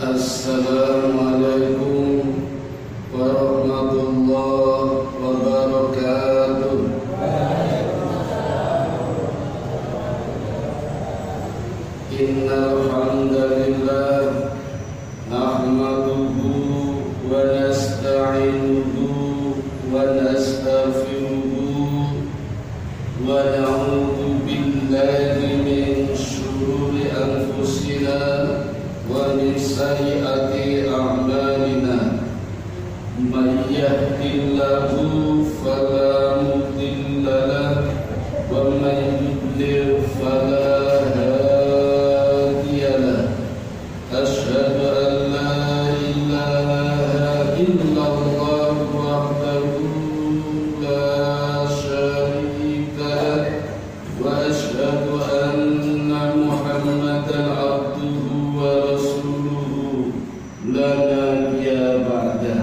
Assalamualaikum warahmatullahi wabarakatuh. Innal hamdalillah nahmaduhu wa nasta'inuhu wa nastaghfiruhu wa na'udzu billahi min shururi anfusina wa min sayyiati a'malina. Man yahdihillahu fala mudilla lahu wa man yudlil fala hadiya lahu. Asyhadu an la ilaha illallah wahdahu la syarika lahu wa asyhadu anna Muhammadan abduhu wa rasuluhu la nabiyya ba'dah.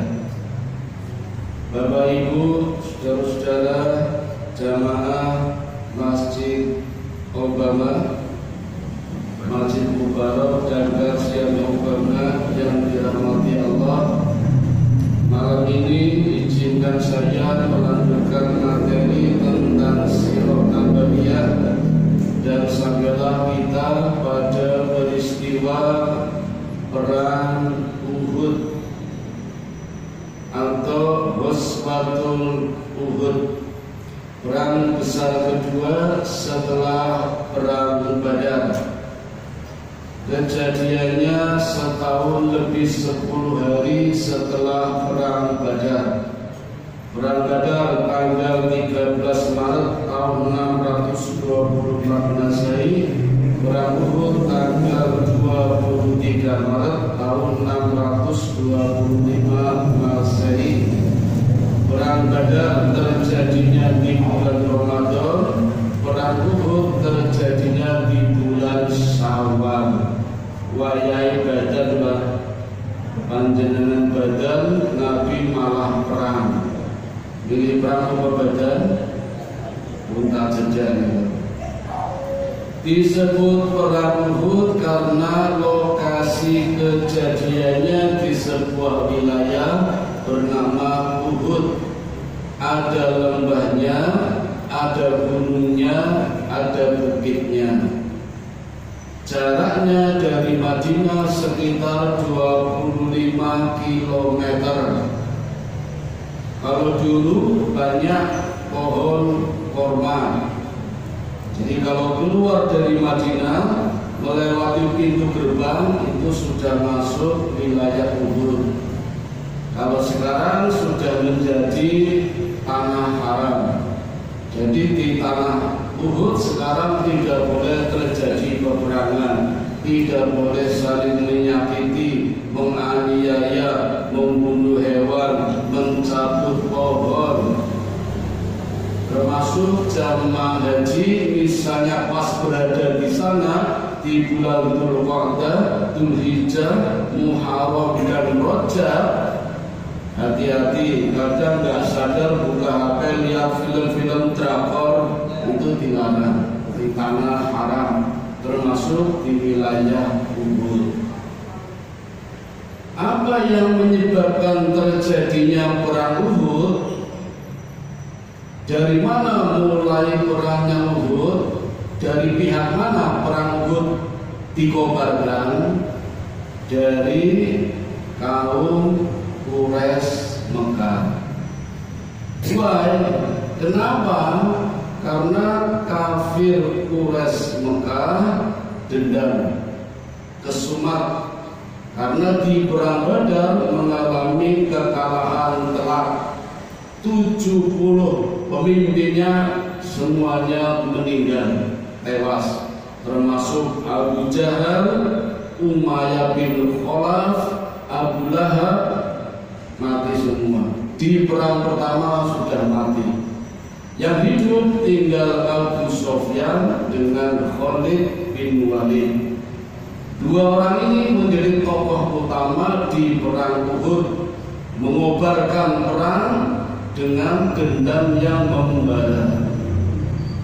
Bapak Ibu, saudara-saudara jamaah Masjid Obama, Masjid Mubarak dan Garsian Obama yang dirahmati Allah, malam ini izinkan saya melanjutkan materi tentang Sirah Nabawiyah dan sampailah kita pada peristiwa perang Uhud atau Ghazwatul Uhud, perang besar kedua setelah perang Badar. Kejadiannya setahun lebih 10 hari setelah perang Badar. Perang Badar tanggal 13 Maret tahun 624 Masehi, perang Uhud tanggal 23 Maret tahun 625 Masehi. Perang Badar terjadinya di bulan Ramadan, perang Uhud terjadinya di bulan Syawal. Wayai badan panjenengan badan Nabi malah perang. Pilih perang apa badan? Unta jajan. Disebut perang Uhud karena lokasi kejadiannya di sebuah wilayah bernama Uhud. Ada lembahnya, ada gunungnya, ada bukitnya. Jaraknya dari Madinah sekitar 25 km. Kalau dulu banyak pohon korma. Jadi kalau keluar dari Madinah melewati pintu gerbang itu sudah masuk wilayah Uhud. Kalau sekarang sudah menjadi tanah haram. Jadi di tanah Uhud sekarang tidak boleh terjadi peperangan, tidak boleh saling menyakiti, menganiaya, membunuh hewan, mencabut pohon. Termasuk jamaah haji misalnya pas berada di sana di bulan Dzulqa'dah, Dzulhijjah, Muharram dan Rajab, hati-hati, kadang nggak sadar buka HP lihat film-film drakor, itu dilarang di tanah haram, termasuk di wilayah Uhud. Apa yang menyebabkan terjadinya perang Uhud? Dari mana mulai perangnya Uhud? Dari pihak mana perang Uhud dikobarkan? Dari kaum Quraisy Mekah. Why? Kenapa? Karena kafir Quraisy Mekah dendam, kesumat karena di perang Badar mengalami kekalahan telak. 70 pemimpinnya semuanya meninggal, tewas, termasuk Abu Jahal, Umayyah bin Khalaf, Abu Lahab, mati semua. Di perang pertama sudah mati. Yang hidup tinggal Abu Sufyan dengan Khalid bin Walid. Dua orang ini menjadi tokoh utama di perang Uhud, mengobarkan perang dengan dendam yang membara.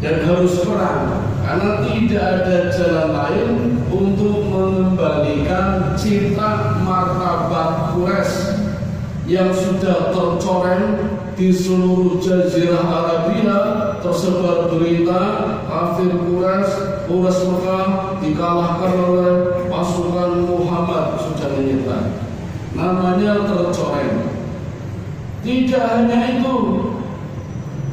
Dan harus perang karena tidak ada jalan lain untuk mengembalikan cinta sahabat Quraisy yang sudah tercoreng di seluruh Jazirah Arabia, tersebar berita kafir Quraisy Mekah dikalahkan oleh pasukan Muhammad, sudah menyertai. Namanya tercoreng. Tidak hanya itu,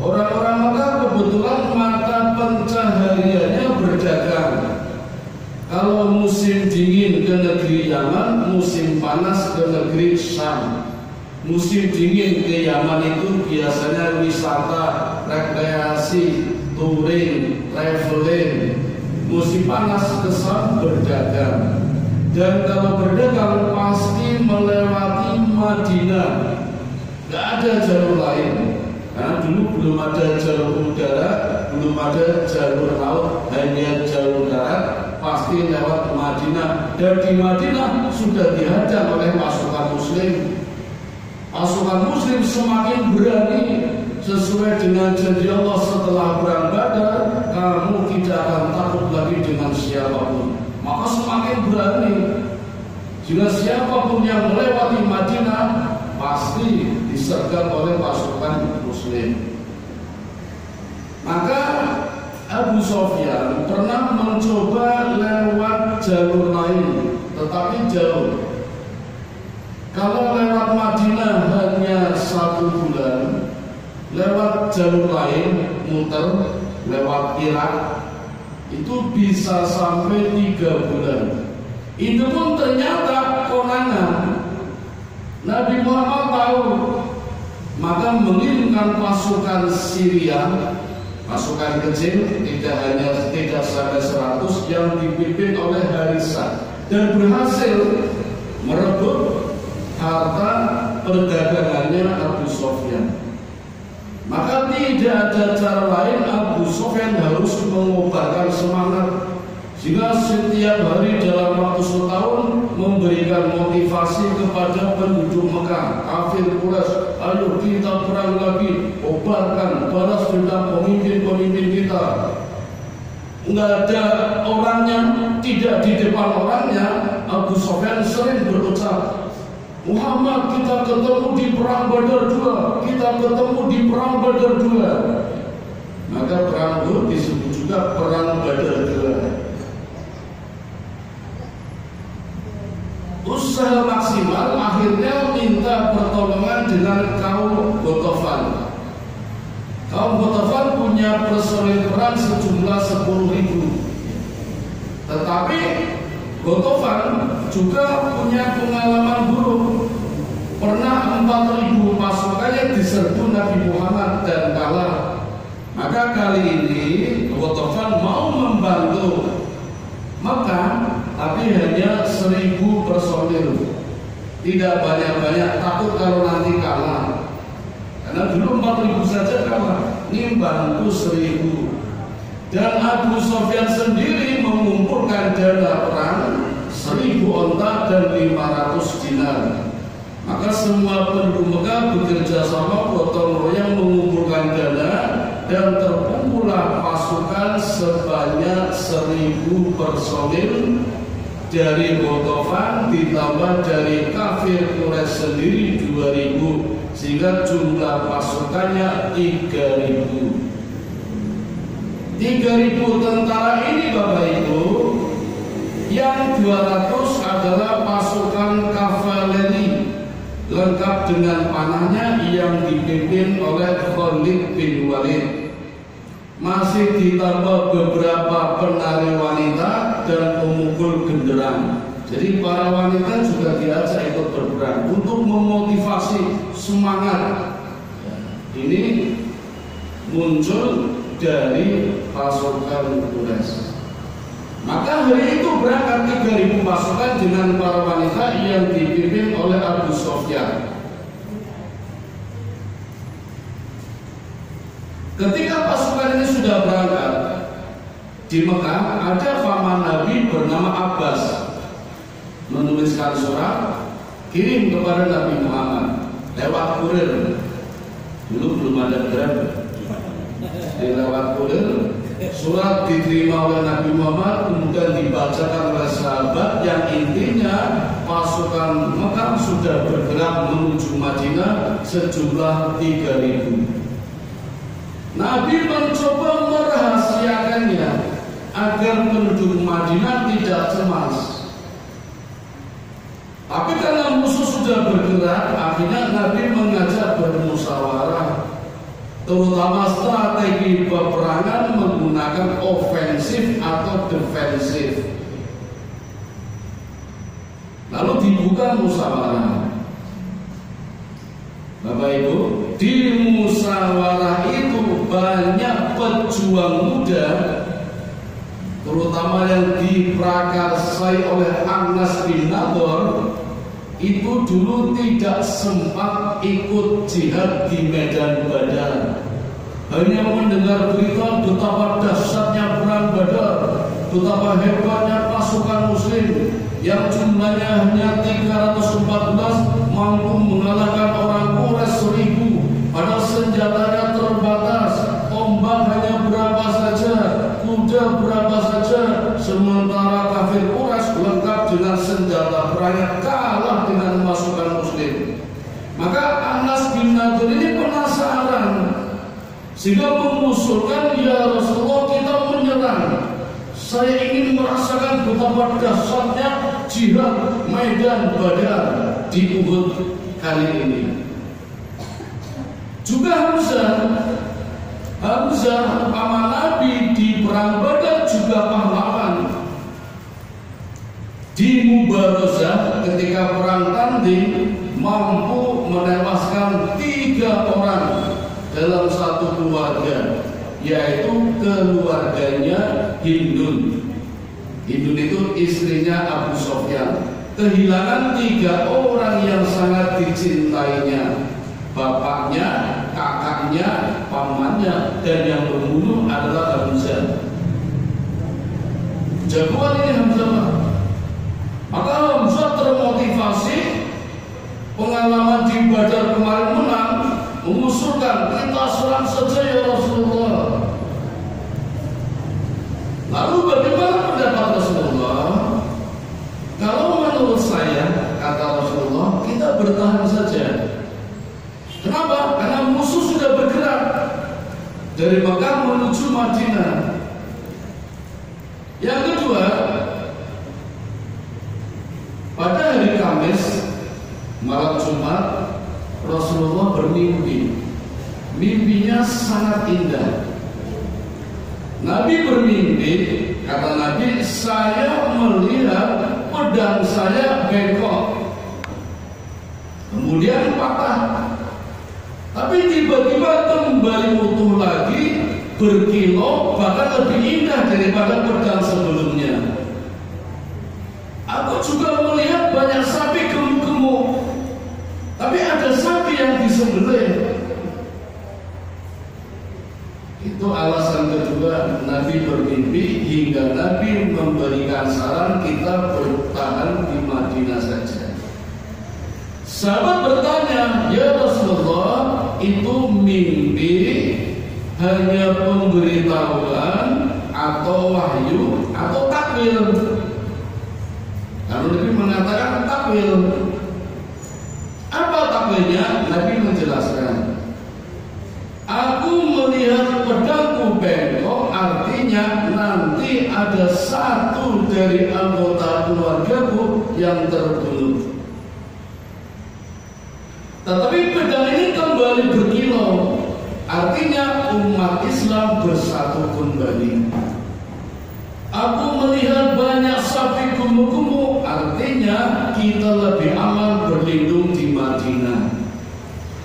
orang-orang Mekah kebetulan mata pencahariannya berdagang. Kalau musim dingin ke negeri Yaman, musim panas ke negeri Syam. Musim dingin ke Yaman itu biasanya wisata, rekreasi, touring, traveling. Musim panas ke Syam berdagang. Dan kalau berdagang pasti melewati Madinah. Gak ada jalur lain. Karena dulu belum ada jalur udara, belum ada jalur laut, hanya jalur darat, pasti lewat Madinah. Dan di Madinah sudah dihadang oleh pasukan Muslim. Pasukan Muslim semakin berani sesuai dengan janji Allah setelah perang Badar, kamu tidak akan takut lagi dengan siapapun. Maka semakin berani. Jika siapapun yang melewati Madinah pasti disergap oleh pasukan Muslim. Maka Abu Sufyan pernah mencoba lewat jalur lain, tetapi jauh. Kalau lewat Madinah hanya 1 bulan, lewat jalur lain muter lewat Irak itu bisa sampai 3 bulan. Itu pun ternyata konangan. Nabi Muhammad tahu, maka mengirimkan pasukan Syria, pasukan kecil, tidak sampai 100, yang dipimpin oleh Harisah, dan berhasil merebut harta perdagangannya Abu Sufyan. Maka tidak ada cara lain, Abu Sufyan harus mengobarkan semangat, sehingga setiap hari dalam waktu setahun memberikan motivasi kepada penduduk Mekah, kafir Quraisy, ayo kita perang lagi, obarkan, balas dendam pemimpin-pemimpin kita. Enggak ada orangnya, tidak di depan orangnya, Abu Sufyan sering berucap, Muhammad, kita ketemu di perang Badar 2, kita ketemu di perang Badar 2. Maka perang itu disebut juga perang Badar 2. Usaha maksimal akhirnya minta pertolongan dengan kaum Ghatafan. Kaum Ghatafan punya personil perang sejumlah 10.000. Tetapi Ghatafan juga punya pengalaman buruk. Pernah 4.000 pasukannya diserbu Nabi Muhammad dan kalah. Maka kali ini Ghatafan mau membantu Mekah, tapi hanya 1.000 personil. Tidak banyak-banyak, takut kalau nanti kalah. Karena dulu 4.000 saja kalah, ini bantu 1.000. Dan Abu Sufyan sendiri mengumpulkan dana perang 1.000 onta dan 500 dinar. Maka semua penduduk Mekah bekerja sama gotong royong mengumpulkan dana, dan terkumpullah pasukan sebanyak 1.000 personil dari Ghatafan ditambah dari kafir Quraisy sendiri 2.000, sehingga jumlah pasukannya 3.000. 3.000 tentara ini Bapak Ibu, yang 200 adalah pasukan kavaleri lengkap dengan panahnya yang dipimpin oleh Khalid bin Walid. Masih ditambah beberapa penari wanita dan pemukul genderang. Jadi para wanita juga diajak ikut berperang untuk memotivasi semangat. Ini muncul dari pasukan Quraisy. Maka hari itu berangkat 3.000 pasukan dengan para wanita yang dipimpin oleh Abu Sufyan. Ketika pasukan ini sudah berangkat di Mekah, ada paman Nabi bernama Abbas menuliskan surat kirim kepada Nabi Muhammad lewat kurir. Dulu belum ada Grab, lewat kurir Surat diterima oleh Nabi Muhammad, kemudian dibacakan oleh sahabat, yang intinya pasukan Mekah sudah bergerak menuju Madinah sejumlah 3.000. Nabi mencoba merahasiakannya agar penduduk Madinah tidak cemas. Tapi karena musuh sudah bergerak, akhirnya Nabi mengajak bermusyawarah, terutama strategi peperangan menggunakan ofensif atau defensif. Lalu dibuka musyawarah. Bapak Ibu, di musyawarah itu banyak pejuang muda, terutama yang diprakarsai oleh Anas bin Nadhr, itu dulu tidak sempat ikut jihad di medan Badar. Hanya mendengar berita betapa dahsyatnya perang Badar, betapa hebatnya pasukan muslim yang jumlahnya hanya 314 mampu mengalahkan orang Quraisy 1000, padahal senjatanya terbatas, tombak hanya berapa saja, kuda berapa saja, sementara kafir Quraisy lengkap dengan senjata perangnya kalah dengan pasukan muslim. Maka Anas bin Nadhr ini penasaran, sehingga mengusulkan, ya Rasulullah, kita menyerang. Saya ingin merasakan betapa dahsyatnya jihad medan Badar di Uhud kali ini. Juga Hamzah paman Nabi di perang Badar juga pahlawan. Di Mubarazah ketika perang tanding mampu menewaskan 3 orang dalam satu keluarga, yaitu keluarganya Hindun. Hindun itu istrinya Abu Sufyan. Kehilangan 3 orang yang sangat dicintainya, bapaknya, kakaknya, pamannya, dan yang membunuh adalah Hamzah. Jagoan ini Hamzah. Maka Hamzah termotivasi, pengalaman di Badar kemarin menang, mengusulkan, kita serang saja ya Rasulullah. Lalu bagaimana pendapat Rasulullah? Kalau menurut saya, kata Rasulullah, kita bertahan saja. Kenapa? Karena musuh sudah bergerak dari Mekah menuju Madinah. Yang kedua, pada hari Kamis malam Jumat, Rasulullah bermimpi. Mimpinya sangat indah. Nabi bermimpi, kata Nabi, saya melihat pedang saya bengkok, kemudian patah, tapi tiba-tiba kembali utuh lagi, berkilau, bahkan lebih indah daripada pedang sebelumnya. Aku juga melihat banyak sapi gemuk-gemuk, tapi ada sapi yang disembelih. Itu alasan kedua Nabi bermimpi, hingga Nabi memberikan saran kita bertahan di Madinah saja. Sahabat bertanya, ya Rasulullah, itu mimpi hanya pemberitahuan atau wahyu atau takwil? Lalu Nabi mengatakan takwil. Apa takwilnya? Nabi menjelaskan, aku melihat pedangku bengkok, artinya nanti ada satu dari anggota keluargaku yang terbunuh. Tetapi pedang ini kembali berkilau, artinya umat Islam bersatu kembali. Aku melihat banyak sapi gemuk-gemuk, artinya kita lebih aman berlindung di Madinah.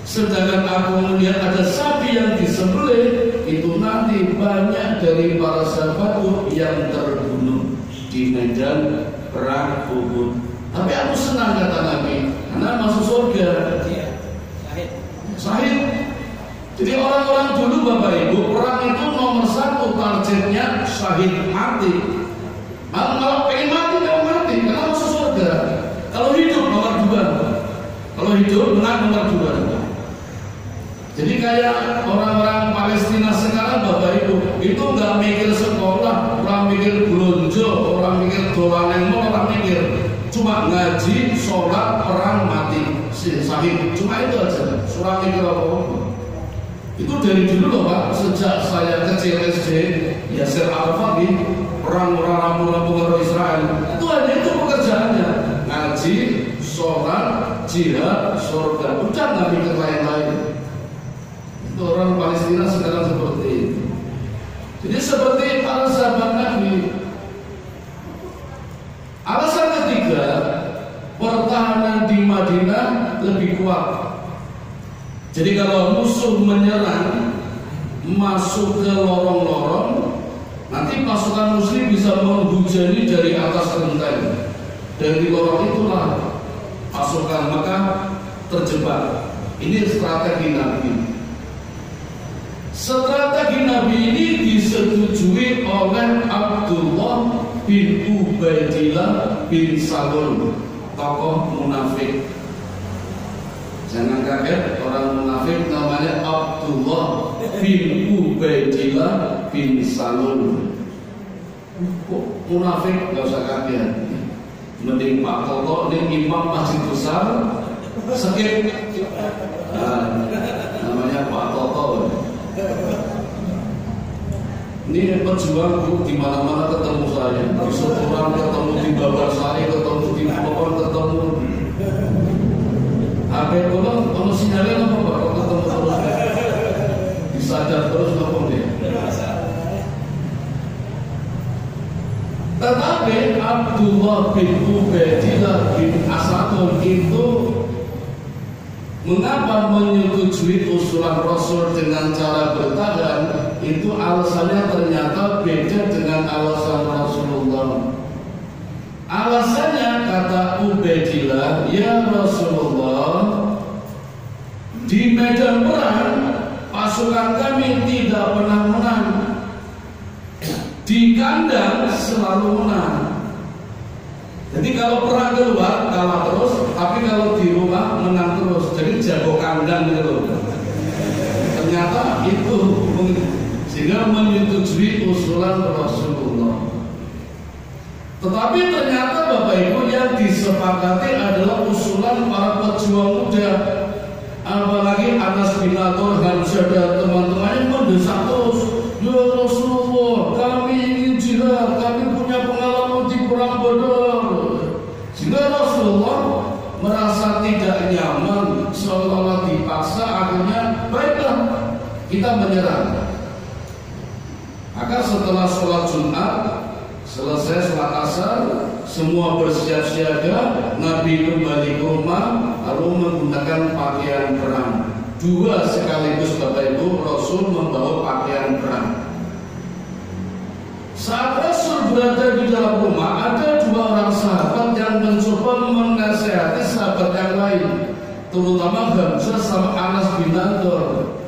Sedangkan aku melihat ada sapi yang disembelih, itu nanti banyak dari para sahabatku yang terbunuh di medan perang Uhud. Tapi aku senang, kata Nabi, karena masuk surga. Sahid. Jadi orang-orang dulu, Bapak Ibu, perang itu nomor 1 targetnya syahid, mati. Kalau pengen mati, kalau mati, karena masuk surga. Kalau hidup nomor 2. Kalau hidup menang nomor 2. Jadi kayak orang-orang Palestina sekarang, Bapak Ibu, itu nggak mikir surang ini apa? Itu dari dulu loh Pak, sejak saya kecil SD, Yasir Arafat perang rampung Israel, itu hanya itu pekerjaannya, ngaji, sholat, jihad, surga, udah nggak mikir lain-lain. Itu orang Palestina sekarang seperti itu. Jadi seperti para sahabat Nabi. Alasan ketiga, pertahanan di Madinah lebih kuat. Jadi kalau musuh menyerang, masuk ke lorong-lorong, nanti pasukan muslim bisa menghujani dari atas genteng. Dari lorong itulah pasukan Mekah terjebak. Ini strategi Nabi. Strategi Nabi ini disetujui oleh Abdullah bin Ubaidillah bin Salul, tokoh munafik. Jangan kaget, orang munafik namanya Abdullah bin Ubaidillah bin Salul. Munafik gak usah kaget. Mending Pak Toto ini imam masjid besar, skip. Namanya Pak Toto. Ini pejuang Bu, di mana-mana ketemu saya, di Semarang ketemu, di Babarsari ketemu, di Bogor ketemu. HP kalau sinyalnya apa Pak? Kalau ketemu terus, disadar terus apa dia? Tetapi Abdullah bin Ubaidillah bin Asadun itu mengapa menyetujui usulan Rasul dengan cara bertahan? Itu alasannya ternyata beda dengan alasan Rasulullah. Alasannya kata Ubaidillah, ya Rasulullah, di medan perang pasukan kami tidak pernah menang. Di kandang selalu menang. Jadi kalau perang keluar kalah terus, tapi kalau di rumah menang terus. Jadi jago kandang gitu. Ternyata itu sehingga menyetujui usulan Rasulullah. Tetapi ternyata Bapak Ibu yang disepakati adalah usulan para pejuang muda. Apalagi Anas bin Atur, Hamzah dan teman-temannya mendesak terus, ya Rasulullah, kami ingin jihad, kami punya pengalaman di perang Badar. Sehingga Rasulullah merasa tidak nyaman, seolah-olah dipaksa, akhirnya baiklah kita menyerang. Maka setelah sholat Jumat, selesai sholat asar, semua bersiap siaga, Nabi kembali ke rumah, lalu menggunakan pakaian perang. Dua sekaligus Bapak Ibu, Rasul membawa pakaian perang. Saat Rasul berada di dalam rumah, ada dua orang sahabat yang mencoba menasehati sahabat yang lain, terutama Hamzah sama Anas bin Atur.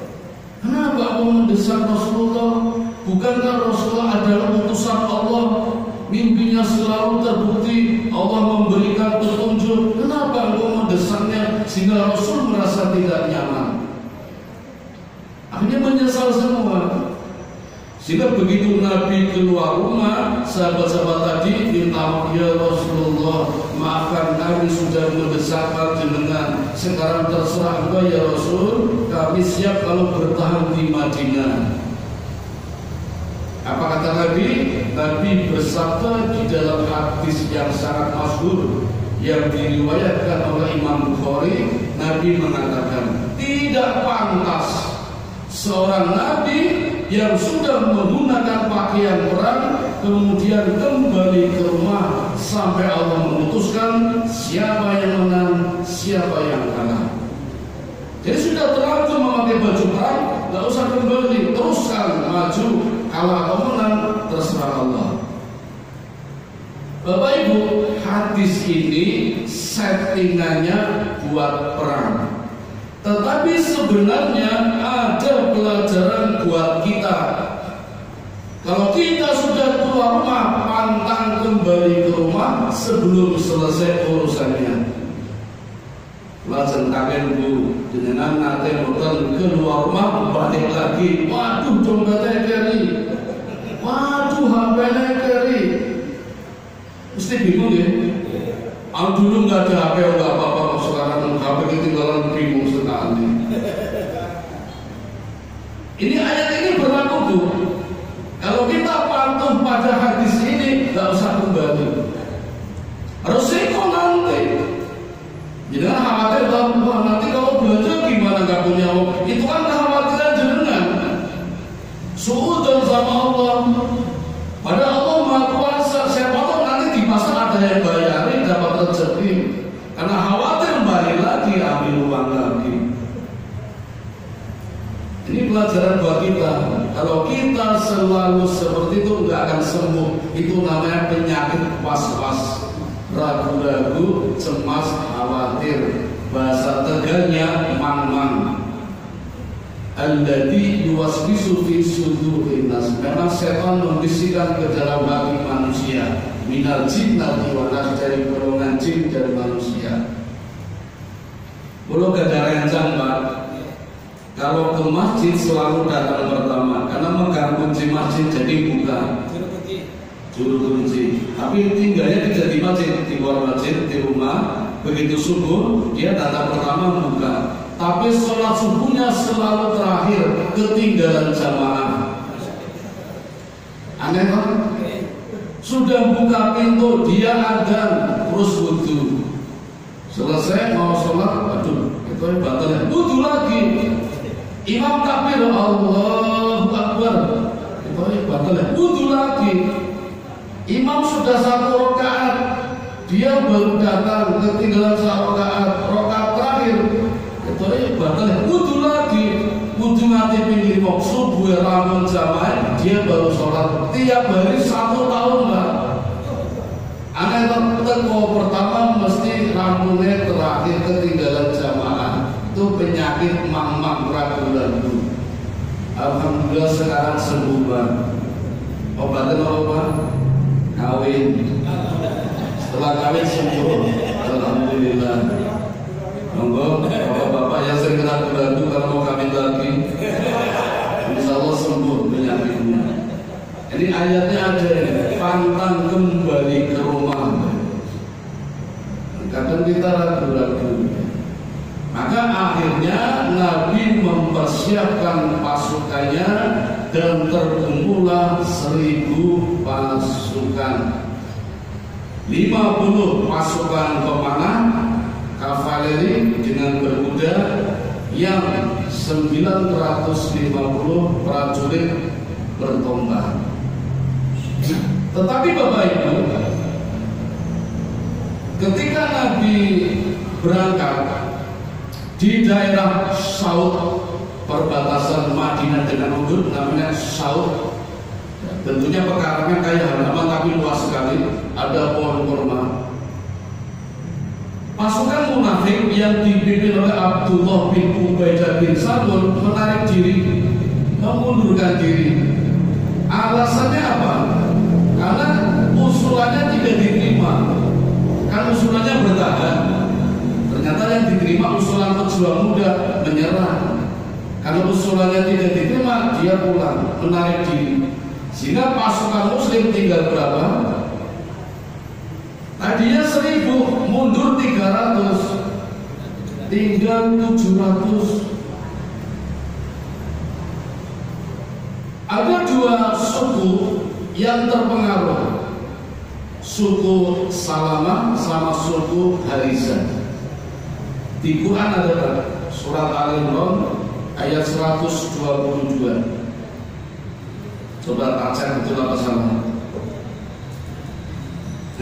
Kenapa kamu mendesak Rasulullah? Bukankah Rasulullah adalah utusan Allah? Mimpinya selalu terbukti, Allah memberikan petunjuk. Kenapa engkau mendesaknya sehingga Rasul merasa tidak nyaman? Akhirnya menyesal semua. Sehingga begitu Nabi keluar rumah, sahabat-sahabat tadi minta maaf, ya Rasulullah, maafkan kami sudah mendesakkan jenengan. Sekarang terserah engkau ya Rasul, kami siap kalau bertahan di Madinah. Apa kata Nabi? Nabi bersabda di dalam hadis yang sangat masyhur yang diriwayatkan oleh Imam Bukhari. Nabi mengatakan, tidak pantas seorang Nabi yang sudah menggunakan pakaian perang kemudian kembali ke rumah sampai Allah memutuskan siapa yang menang, siapa yang kalah. Jadi sudah terlanjur memakai baju perang, nggak usah kembali, teruskan maju, kalah atau menang terserah Allah. Bapak Ibu, hadis ini settingannya buat perang, tetapi sebenarnya ada pelajaran buat kita. Kalau kita sudah keluar rumah, pantang kembali ke rumah sebelum selesai urusannya. Lajan kagen Bu, jenengan nate boten keluar rumah balik lagi. Waduh dompetnya keri, waduh HP-nya keri. Mesti bingung ya. Dulu nggak ada HP, nggak apa-apa. Sekarang HP ketinggalan, bingung sekali. suudzon sama Allah. Padahal Allah Maha Kuasa. Siapa tahu nanti di pasar ada yang bayarin dapat rezeki. Karena khawatir balik lagi ambil uang lagi. Ini pelajaran buat kita. Kalau kita selalu seperti itu nggak akan sembuh. Itu namanya penyakit was-was, ragu-ragu, cemas, khawatir. Bahasa Tegalnya mang-mang. Alladzi yuwaswisu fi sudurin nas. Memang setan membisikkan ke dalam hati manusia. Minal jinnati wal nas, dari golongan jin dan manusia. Kalau gak ada rencang, Pak. Kalau ke masjid selalu datang pertama, karena megang kunci masjid jadi buka. Juru kunci. Tapi tinggalnya tidak di masjid, di luar masjid, di rumah. Begitu subuh, dia datang pertama buka. Tapi sholat subuhnya selalu terakhir, ketinggalan jamaah. Aneh kan? Sudah buka pintu, dia adzan, terus wudu. Selesai mau sholat, aduh, itu batal ya. Wudu lagi. Imam takbir, Allahu Akbar, itu batal ya. Wudu lagi. Imam sudah 1 rakaat, dia baru datang, ketinggalan 1 rakaat, rakaat terakhir. Batal wudu lagi, wudu nanti pinggir kok subuh ramun jamaah, dia baru sholat tiap hari 1 tahun, Mbak. Aneh teko pertama mesti ramunnya terakhir ketinggalan jamaah. Itu penyakit mang-mang ragu-ragu. Alhamdulillah sekarang sembuh, Mbak. Obatnya apa? Kawin. Setelah kawin sembuh, alhamdulillah. Monggo bapak-bapak yang sering ragu-ragu kalau mau kawin lagi, insya Allah sembuh penyakitnya. Ini ayatnya ada, pantang kembali ke rumah. Kadang kita ragu-ragu. Maka akhirnya Nabi mempersiapkan pasukannya dan terkumpullah 1000 pasukan. 50 pasukan pemanah kavaleri dengan berkuda, yang 950 prajurit bertombak. Tetapi Bapak Ibu, ketika Nabi berangkat di daerah Saud, perbatasan Madinah dengan Uhud, namanya Saud. Tentunya pekarangan kayak halaman tapi luas sekali, ada pohon kurma. Pasukan munafik yang dipimpin oleh Abdullah bin Ubaidah bin Salul menarik diri, memundurkan diri. Alasannya apa? Karena usulannya tidak diterima. Kan usulannya bertahan. Ternyata yang diterima usulan pejuang muda, menyerah. Kalau usulannya tidak diterima, dia pulang, menarik diri. Sehingga pasukan muslim tinggal berapa? Tadinya 1000, mundur 300, tinggal 700. Ada 2 suku yang terpengaruh, suku Salamah sama suku Harizah. Di Quran ada surat Al-Imran ayat 122. Coba baca betul apa salah?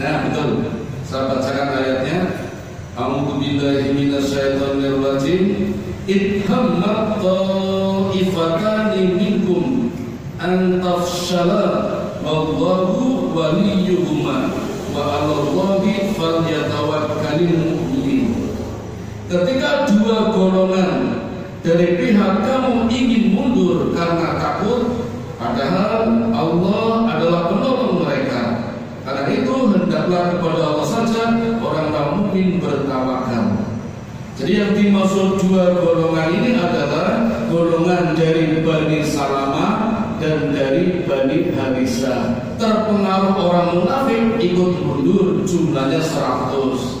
Nah, betul. Saya bacakan ayatnya. A'udzu billahi minasyaitonir rajim. Idhammat ta'ifatani minkum an tafshala wallahu waliyuhuma wa 'alallahi falyatawakkalul mu'minin. Ketika 2 golongan dari pihak kamu ingin mundur karena takut, padahal Allah adalah penolong mereka. Karena itu hendaklah kepada Allah saja orang-orang mukmin bertawakal. Jadi yang dimaksud 2 golongan ini adalah golongan dari Bani Salamah dan dari Bani Harizah. Terpengaruh orang munafik, ikut mundur, jumlahnya 100.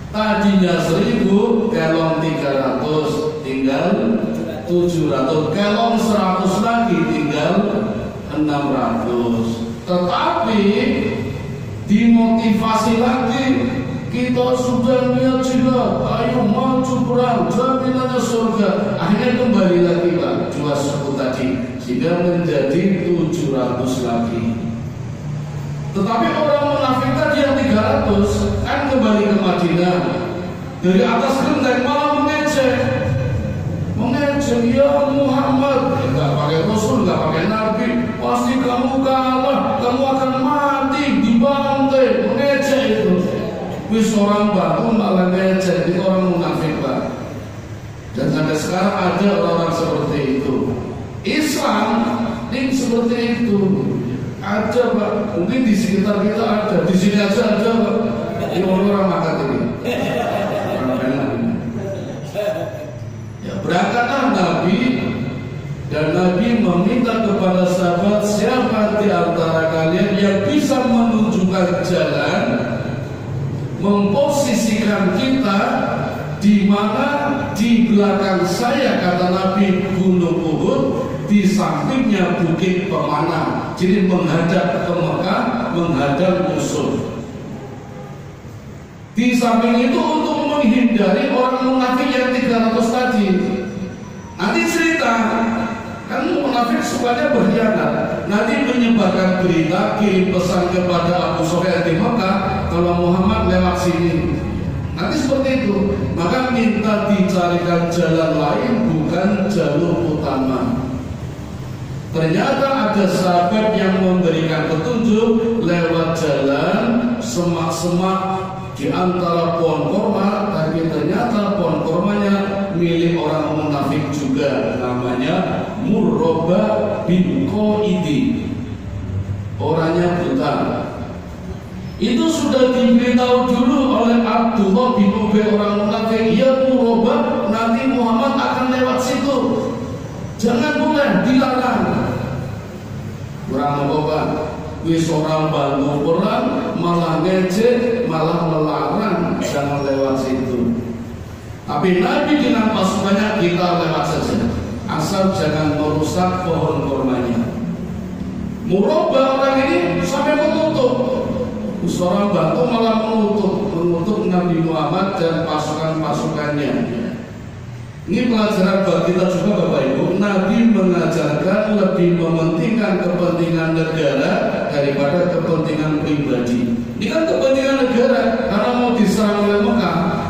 Tadinya 1000, kelong 300, tinggal 700, kelong 100 lagi, tinggal 600. Tetapi dimotivasi lagi kita sudah niat jihad, ayo maju perang, jaminannya surga. Akhirnya kembali lagi Pak, 2 tadi, sehingga menjadi 700 lagi. Tetapi orang munafik tadi yang 300 kan kembali ke Madinah, dari atas genteng malah mengejek, ya Muhammad, nggak pakai Rasul, nggak pakai Nabi, pasti kamu kalah, kamu akan mati, dibantai, mengejek itu. Wis orang batu malah ngejek, itu orang munafik Pak. Dan sampai sekarang ada orang-orang seperti itu. Islam ini seperti itu. Ada Pak, mungkin di sekitar kita ada, di sini aja ada Pak. Ini orang makan ini. Ya berangkatlah Nabi, dan Nabi meminta kepada sahabat, siapa di antara kalian yang bisa menunjukkan jalan, memposisikan kita di mana di belakang saya, kata Nabi, Gunung Uhud, di sampingnya Bukit Pemanah. Jadi menghadap ke Mekah, menghadap musuh. Di samping itu untuk menghindari orang munafik yang 300 tadi. Nanti cerita, kan munafik sukanya berkhianat. Nanti menyebarkan berita, kirim pesan kepada Abu Sufyan di Mekah, kalau Muhammad lewat sini. Nanti seperti itu. Maka minta dicarikan jalan lain, bukan jalur utama. Ternyata ada sahabat yang memberikan petunjuk lewat jalan semak-semak di antara pohon korma, tapi ternyata pohon kormanya milik orang munafik juga, namanya Murrabah bin Qaidi. Orangnya buta. Itu sudah diberitahu dulu oleh Abdullah bin Ubay orang munafik, ya Murrabah, nanti Muhammad akan lewat situ, jangan boleh, dilarang. Kurang apa? Wis orang bantu perang malah ngejek, malah melarang, jangan lewat situ. Tapi Nabi dengan pasukannya, kita lewat saja, asal jangan merusak pohon kormanya. Murrabah orang ini sampai menutup, seorang bantu malah menutup Nabi Muhammad dan pasukan-pasukannya. Ini pelajaran buat kita juga Bapak Ibu. Nabi mengajarkan lebih mementingkan kepentingan negara daripada kepentingan pribadi. Ini kan kepentingan negara karena mau diserang oleh Mekah.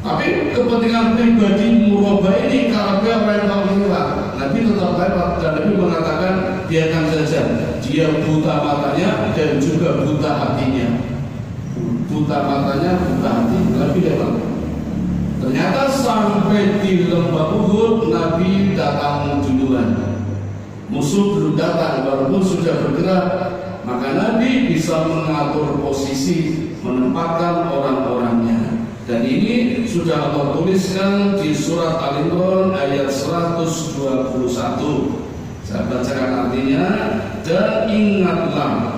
Tapi kepentingan pribadi Murrabah ini karena orang yang hilang, Nabi tetap lewat, dan Nabi mengatakan biarkan saja, dia buta matanya dan juga buta hatinya. Buta matanya, buta hati, Nabi lewat. Ternyata sampai di lembah Uhud, Nabi datang duluan. Musuh belum datang, walaupun sudah bergerak. Maka Nabi bisa mengatur posisi, menempatkan orang-orangnya. Dan ini sudah Allah tuliskan di surat Al-Imran ayat 121. Saya bacakan artinya. Dan ingatlah,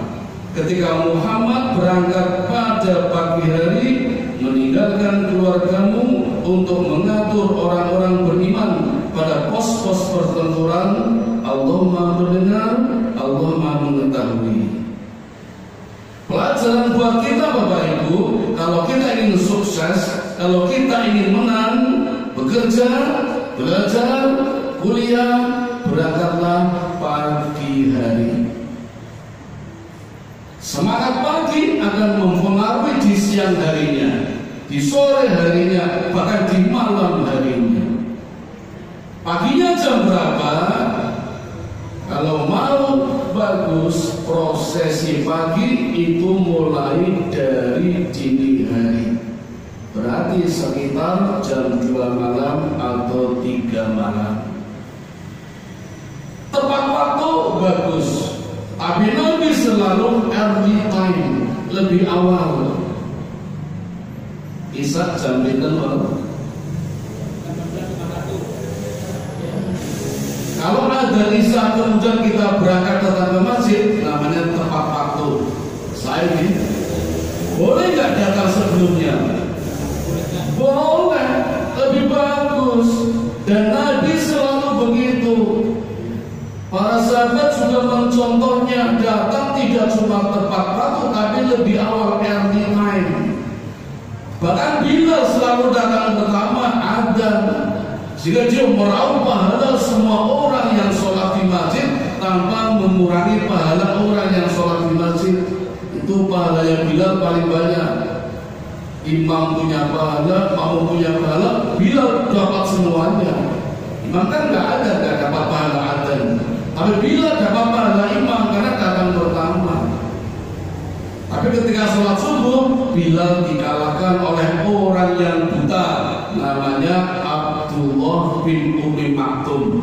ketika Muhammad berangkat pada pagi hari, meninggalkan keluargamu untuk mengatur orang-orang beriman pada pos-pos pertempuran, Allah Maha mendengar, Allah Maha mengetahui. Pelajaran buat kita Bapak Ibu, kalau kita ingin sukses, kalau kita ingin menang, bekerja, belajar, kuliah, berangkatlah pagi hari. Semangat pagi akan mempengaruhi di siang harinya, di sore harinya, bahkan di malam harinya. Paginya jam berapa? Kalau mau bagus, prosesi pagi itu mulai dari dini hari. Berarti sekitar jam 2 malam atau 3 malam. Tepat waktu bagus. Tapi Nabi selalu early time, lebih awal. Isak jam pinten malam. Kalau ada Isya kemudian kita berangkat datang ke masjid, namanya tepat waktu. Saya ini boleh nggak datang sebelumnya? Boleh, lebih bagus. Dan Nabi selalu begitu. Para sahabat juga mencontohnya, datang tidak cuma tepat waktu, tapi lebih awal, early time. Bahkan Bilal selalu datang pertama adzan, sehingga dia meraup pahala semua orang yang sholat di masjid tanpa mengurangi pahala orang yang sholat di masjid. Itu pahalanya Bilal paling banyak. Imam punya pahala, makmum punya pahala, Bilal dapat semuanya. Imam kan nggak dapat pahala adzan, tapi Bilal dapat pahala imam karena datang pertama. Tapi ketika sholat subuh, Bilal dikalahkan oleh orang yang buta, namanya Abdullah bin Umi Maktum.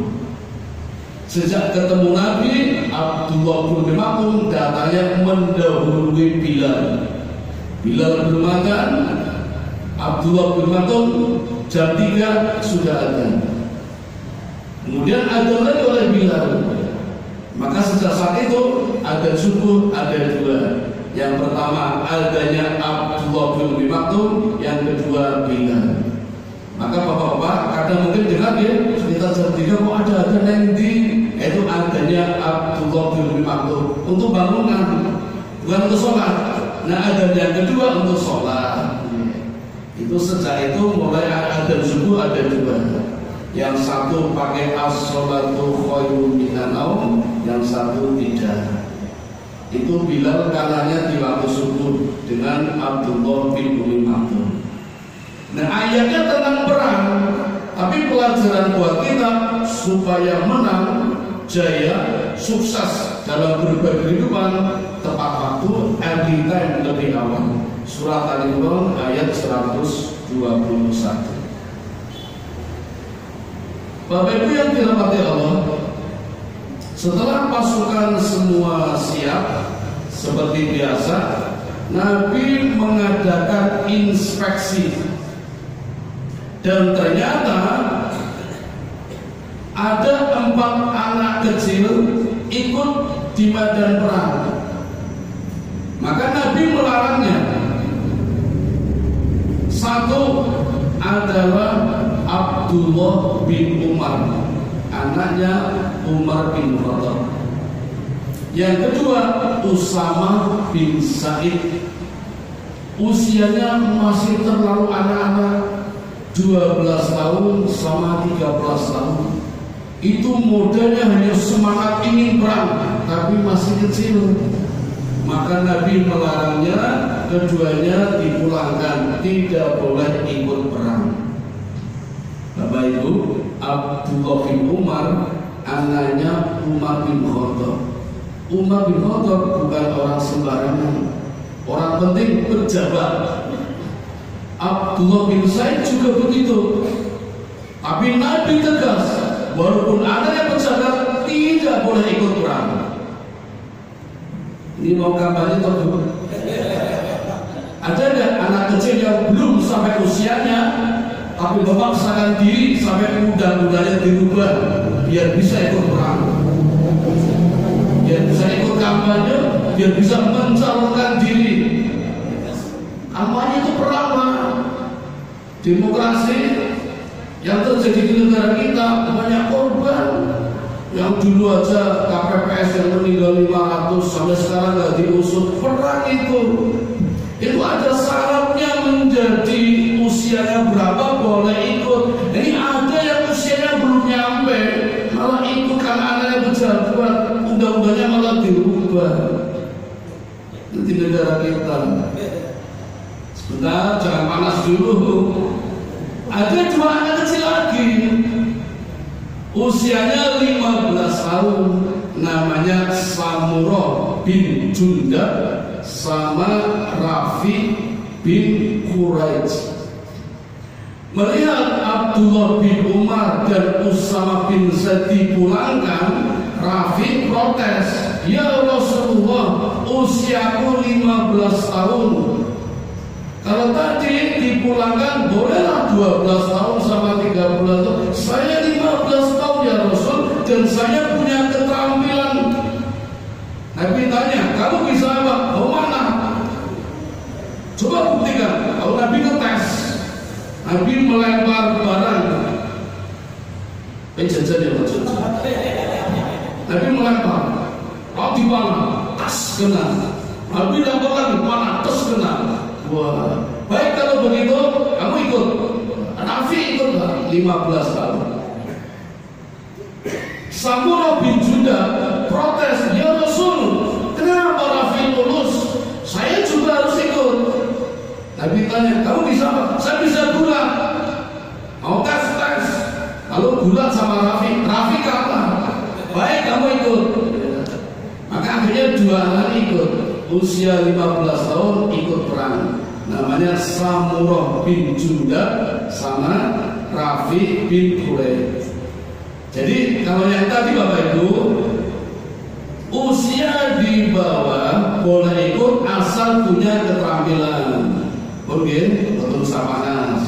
Sejak ketemu Nabi, Abdullah bin Umi Maktum datanya mendahului Bilal. Bilal belum makan, Abdullah bin Maktum jam 3 sudah adzan. Kemudian adzan lagi oleh Bilal. Maka sejak saat itu adzan subuh ada dua. Yang pertama adanya Abdullah bin Umi Maktum, yang kedua Bilal. Maka bapak-bapak kadang mungkin dengar ya, sekitar jam 3 kok ada adzan yang di, itu adanya Abdullah bin Umi Maktum untuk bangunan, bukan untuk sholat. Nah adzan yang kedua untuk sholat. Itu sejak itu mulai adzan subuh ada dua. Yang satu pakai as-sholatu khairun minan naum, yang satu tidak. Itu Bilal kalahnya di waktu subuh dengan Abdullah bin Umi Maktum. Nah ayatnya tentang perang, tapi pelajaran buat kita supaya menang, jaya, sukses dalam berbagai kehidupan, tepat waktu, early time lebih awal. Surat Al-Imran ayat 121. Bapak Ibu yang dirahmati Allah, setelah pasukan semua siap seperti biasa, Nabi mengadakan inspeksi, dan ternyata ada 4 anak kecil ikut di medan perang. Maka Nabi melarangnya. Satu adalah Abdullah bin Umar, anaknya Umar bin Khattab. Yang kedua Usama bin Said, usianya masih terlalu anak-anak, 12 tahun sama 13 tahun. Itu modalnya hanya semangat ingin perang, tapi masih kecil. Maka Nabi melarangnya, keduanya dipulangkan, tidak boleh ikut perang. Bapak Ibu, Abdullah bin Umar anaknya Umar bin Khattab. Umar bin Khattab bukan orang sembarangan, orang penting, pejabat. Abdullah bin Said juga begitu. Tapi Nabi tegas, walaupun anaknya pejabat tidak boleh ikut perang. Ini mau kampanye atau belum? Ada nggak anak kecil yang belum sampai usianya, tapi memaksakan diri sampai mudah-mudahnya dirubah biar bisa ikut perang, biar bisa ikut kampanye, biar bisa mencalonkan diri? Kampanye itu perang, Pak. Demokrasi yang terjadi di negara kita banyak korban. Yang dulu aja KPPS yang meninggal 500 sampai sekarang nggak diusut. Perang itu ada syaratnya, menjadi usianya berapa boleh ikut. Ini ada yang usianya belum nyampe malah ikut karena anaknya pejabat, undang-undangnya malah dirubah. Itu di negara kita. Sebentar, jangan panas dulu. Ada 2 anak kecil lagi, usianya 15 tahun, namanya Samurah bin Jundab sama Rafi bin Quraisy. Melihat Abdullah bin Umar dan Usama bin Zaid dipulangkan, Rafi protes, "Ya Rasulullah, usiaku 15 tahun. Kalau tadi dipulangkan bolehlah 12 tahun sama 13 tahun. Saya 15 tahun ya Rasul, dan saya punya keterampilan." Nabi tanya, "Kamu bisa apa? Mau mana? Coba buktikan." Kalau Nabi ngetes, Nabi melempar barang. Jajan ya maksud. Nabi melempar. Oh di mana? Tas kena. Nabi lempar lagi, mana? Tas kena. Wah, Baik kalau begitu, kamu ikut. Rafi ikut 15 tahun. Samurah bin Jundal protes, ya Rasul, kenapa Rafi lulus? Saya juga harus ikut. Nabi tanya, kamu bisa apa? Saya bisa gulat. Mau tes? Kalau gulat sama Rafi kalah. Baik, kamu ikut. Maka akhirnya dua anak ikut. Usia 15 tahun ikut perang. Namanya Samurah bin Jundal sama Rafi bin Hurairah. Jadi kalau yang tadi Bapak Ibu, usia di bawah boleh ikut asal punya keterampilan. Oke, betul panas.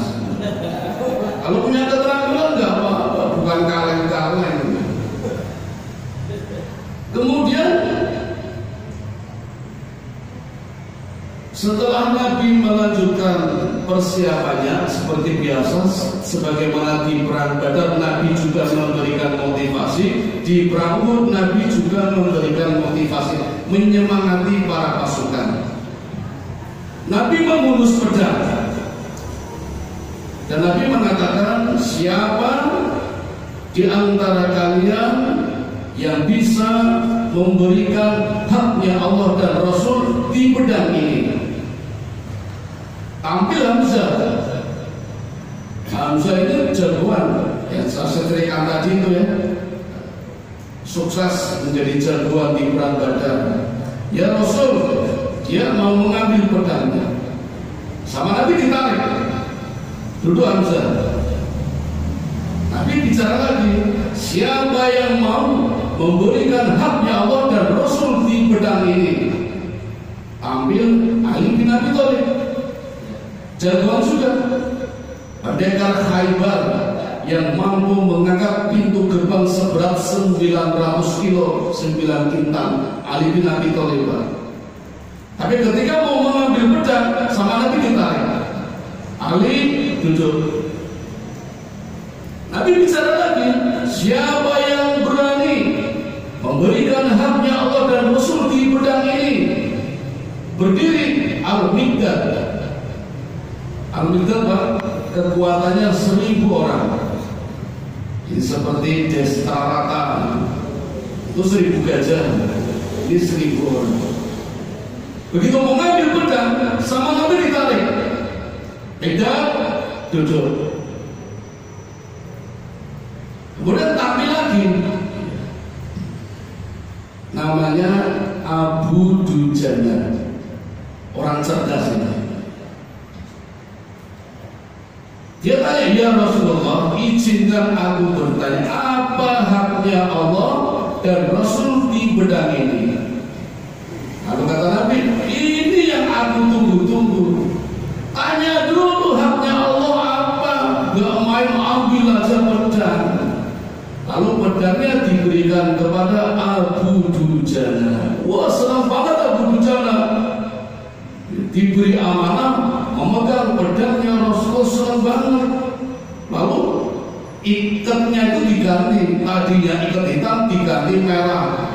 Kalau punya keterampilan nggak apa-apa, bukan kaleng-kaleng. Kemudian setelah Nabi melanjutkan persiapannya seperti biasa, sebagaimana di perang Badar Nabi juga memberikan motivasi, di perang Uhud Nabi juga memberikan motivasi, menyemangati para pasukan. Nabi menghunus pedang dan Nabi mengatakan, siapa di antara kalian yang bisa memberikan haknya Allah dan Rasul di pedang ini? Tampil Hamzah itu jagoan yang saya ceritakan tadi itu ya, sukses menjadi jagoan di perang Badar. Ya Rasul, dia mau mengambil pedangnya, sama Nabi ditarik, duduk Hamzah. Nabi bicara lagi, siapa yang mau memberikan haknya Allah dan Rasul di pedang ini? Ambil Ali bin Abi Thalib, jagoan juga, pendekar Khaybar yang mampu mengangkat pintu gerbang seberat 900 kilo 9 kintal, Ali bin Abi Thalib. Tapi ketika mau mengambil pedang, sama Nabi ditarik, Ali duduk. Nabi bicara lagi, siapa yang berani memberikan haknya Allah dan Rasul di pedang ini? Berdiri Al-Miqdad. Al-Miqdad kekuatannya 1000 orang. Ini seperti Destarata, itu 1000 gajah, ini 1000 orang. Begitu mau ngambil pedang, sama Nabi ditarik. Miqdad duduk. Kemudian tampil lagi, namanya Abu Dujana, orang cerdas ini. Dia tanya, ya Rasulullah, izinkan aku bertanya, apa haknya Allah dan Rasul di pedang ini? Lalu kata Nabi, ini yang aku tunggu-tunggu. Tanya dulu haknya Allah apa, gak main ambil aja pedang. Lalu pedangnya diberikan kepada Abu Dujana. Wah, senang banget Abu Dujana, diberi amanah memegang pedangnya Rasulullah, senang banget. Lalu ikatnya itu diganti, tadinya ikat hitam diganti merah.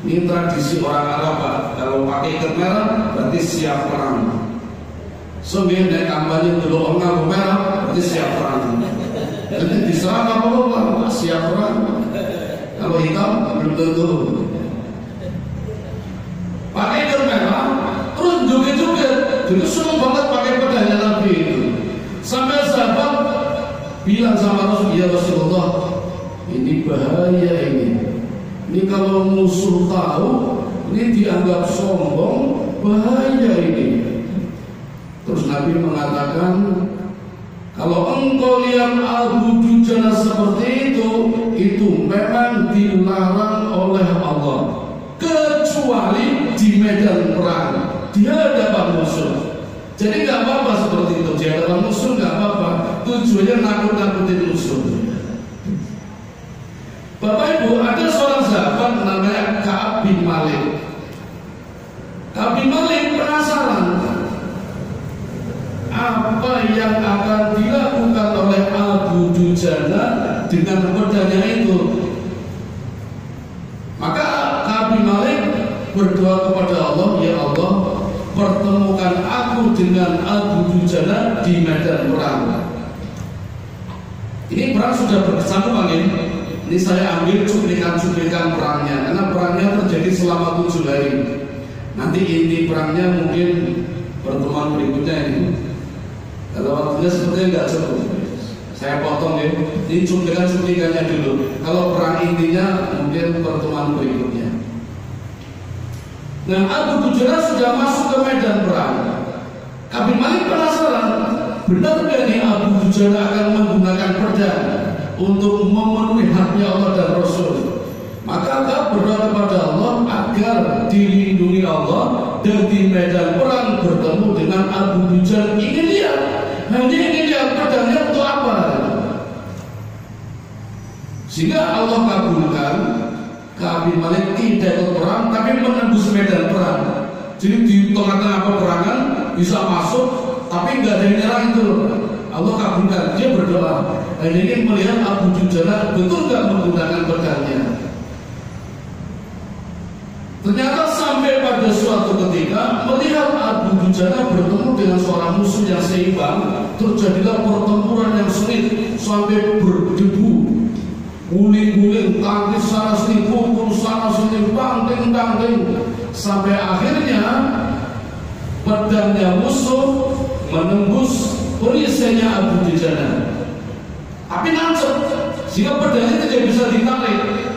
Ini tradisi orang Arab, Pak. Kalau pakai ikat merah berarti siap perang. Sebenarnya naik kampanye dulu orang merah berarti siap perang. Jadi diserang apa-apa, siap perang. Kalau hitam belum tentu. Pakai ikat merah, terus joget-joget. Jadi senang banget pakai pedangnya Nabi itu. Sampai sahabat bilang sama Rasul, ya Rasulullah, ini bahaya ini. Ini kalau musuh tahu, ini dianggap sombong, bahaya ini. Terus Nabi mengatakan, kalau engkau lihat Abu Dujana seperti itu memang dilarang oleh Allah, kecuali di medan perang, di hadapan musuh. Jadi nggak apa-apa seperti itu, di hadapan musuh nggak apa-apa. Tujuannya nakut-nakutin musuh. Bapak Ibu, ada seorang sahabat namanya Ka'ab bin Malik. Ka'ab bin Malik penasaran apa yang akan dilakukan oleh Abu Dujana dengan pedangnya itu. Maka Ka'ab bin Malik berdoa kepada Allah, ya Allah, pertemukan aku dengan Abu Dujana di medan perang. Ini perang sudah berkesambungan ini. Ini saya ambil cuplikan-cuplikan perangnya, karena perangnya terjadi selama 7 hari. Nanti inti perangnya mungkin pertemuan berikutnya ini. Kalau waktunya sepertinya nggak cukup, saya potong ya. Ini cuplikan-cuplikannya dulu. Kalau perang intinya mungkin pertemuan berikutnya. Nah, Abu Dujana sudah masuk ke medan perang. Kabil Malik penasaran, benar nggak nih Abu Dujana akan menggunakan pedang untuk memenuhi haknya Allah dan Rasul? Maka Ka'ab berdoa kepada Allah agar dilindungi Allah, dan di medan perang bertemu dengan Abu Dujana. Ingin lihat, hanya ingin lihat pedangnya untuk apa? Sehingga Allah kabulkan Kabil Malik tidak ikut perang, tapi menembus medan perang. Jadi di tengah-tengah peperangan bisa masuk, tapi nggak ada yang nyerang itu. Allah kabulkan, dia berdoa. Dan ingin melihat Abu Dujana betul nggak menggunakan pedangnya. Ternyata sampai pada suatu ketika melihat Abu Dujana bertemu dengan seorang musuh yang seimbang, terjadilah pertempuran yang sengit sampai berdebu, guling-guling, tangkis sana sini, pukul sana sini, banting-banting, sampai akhirnya pedangnya musuh menembus perisainya Abu Dujana. Tapi nancep, sehingga pedangnya tidak bisa ditarik.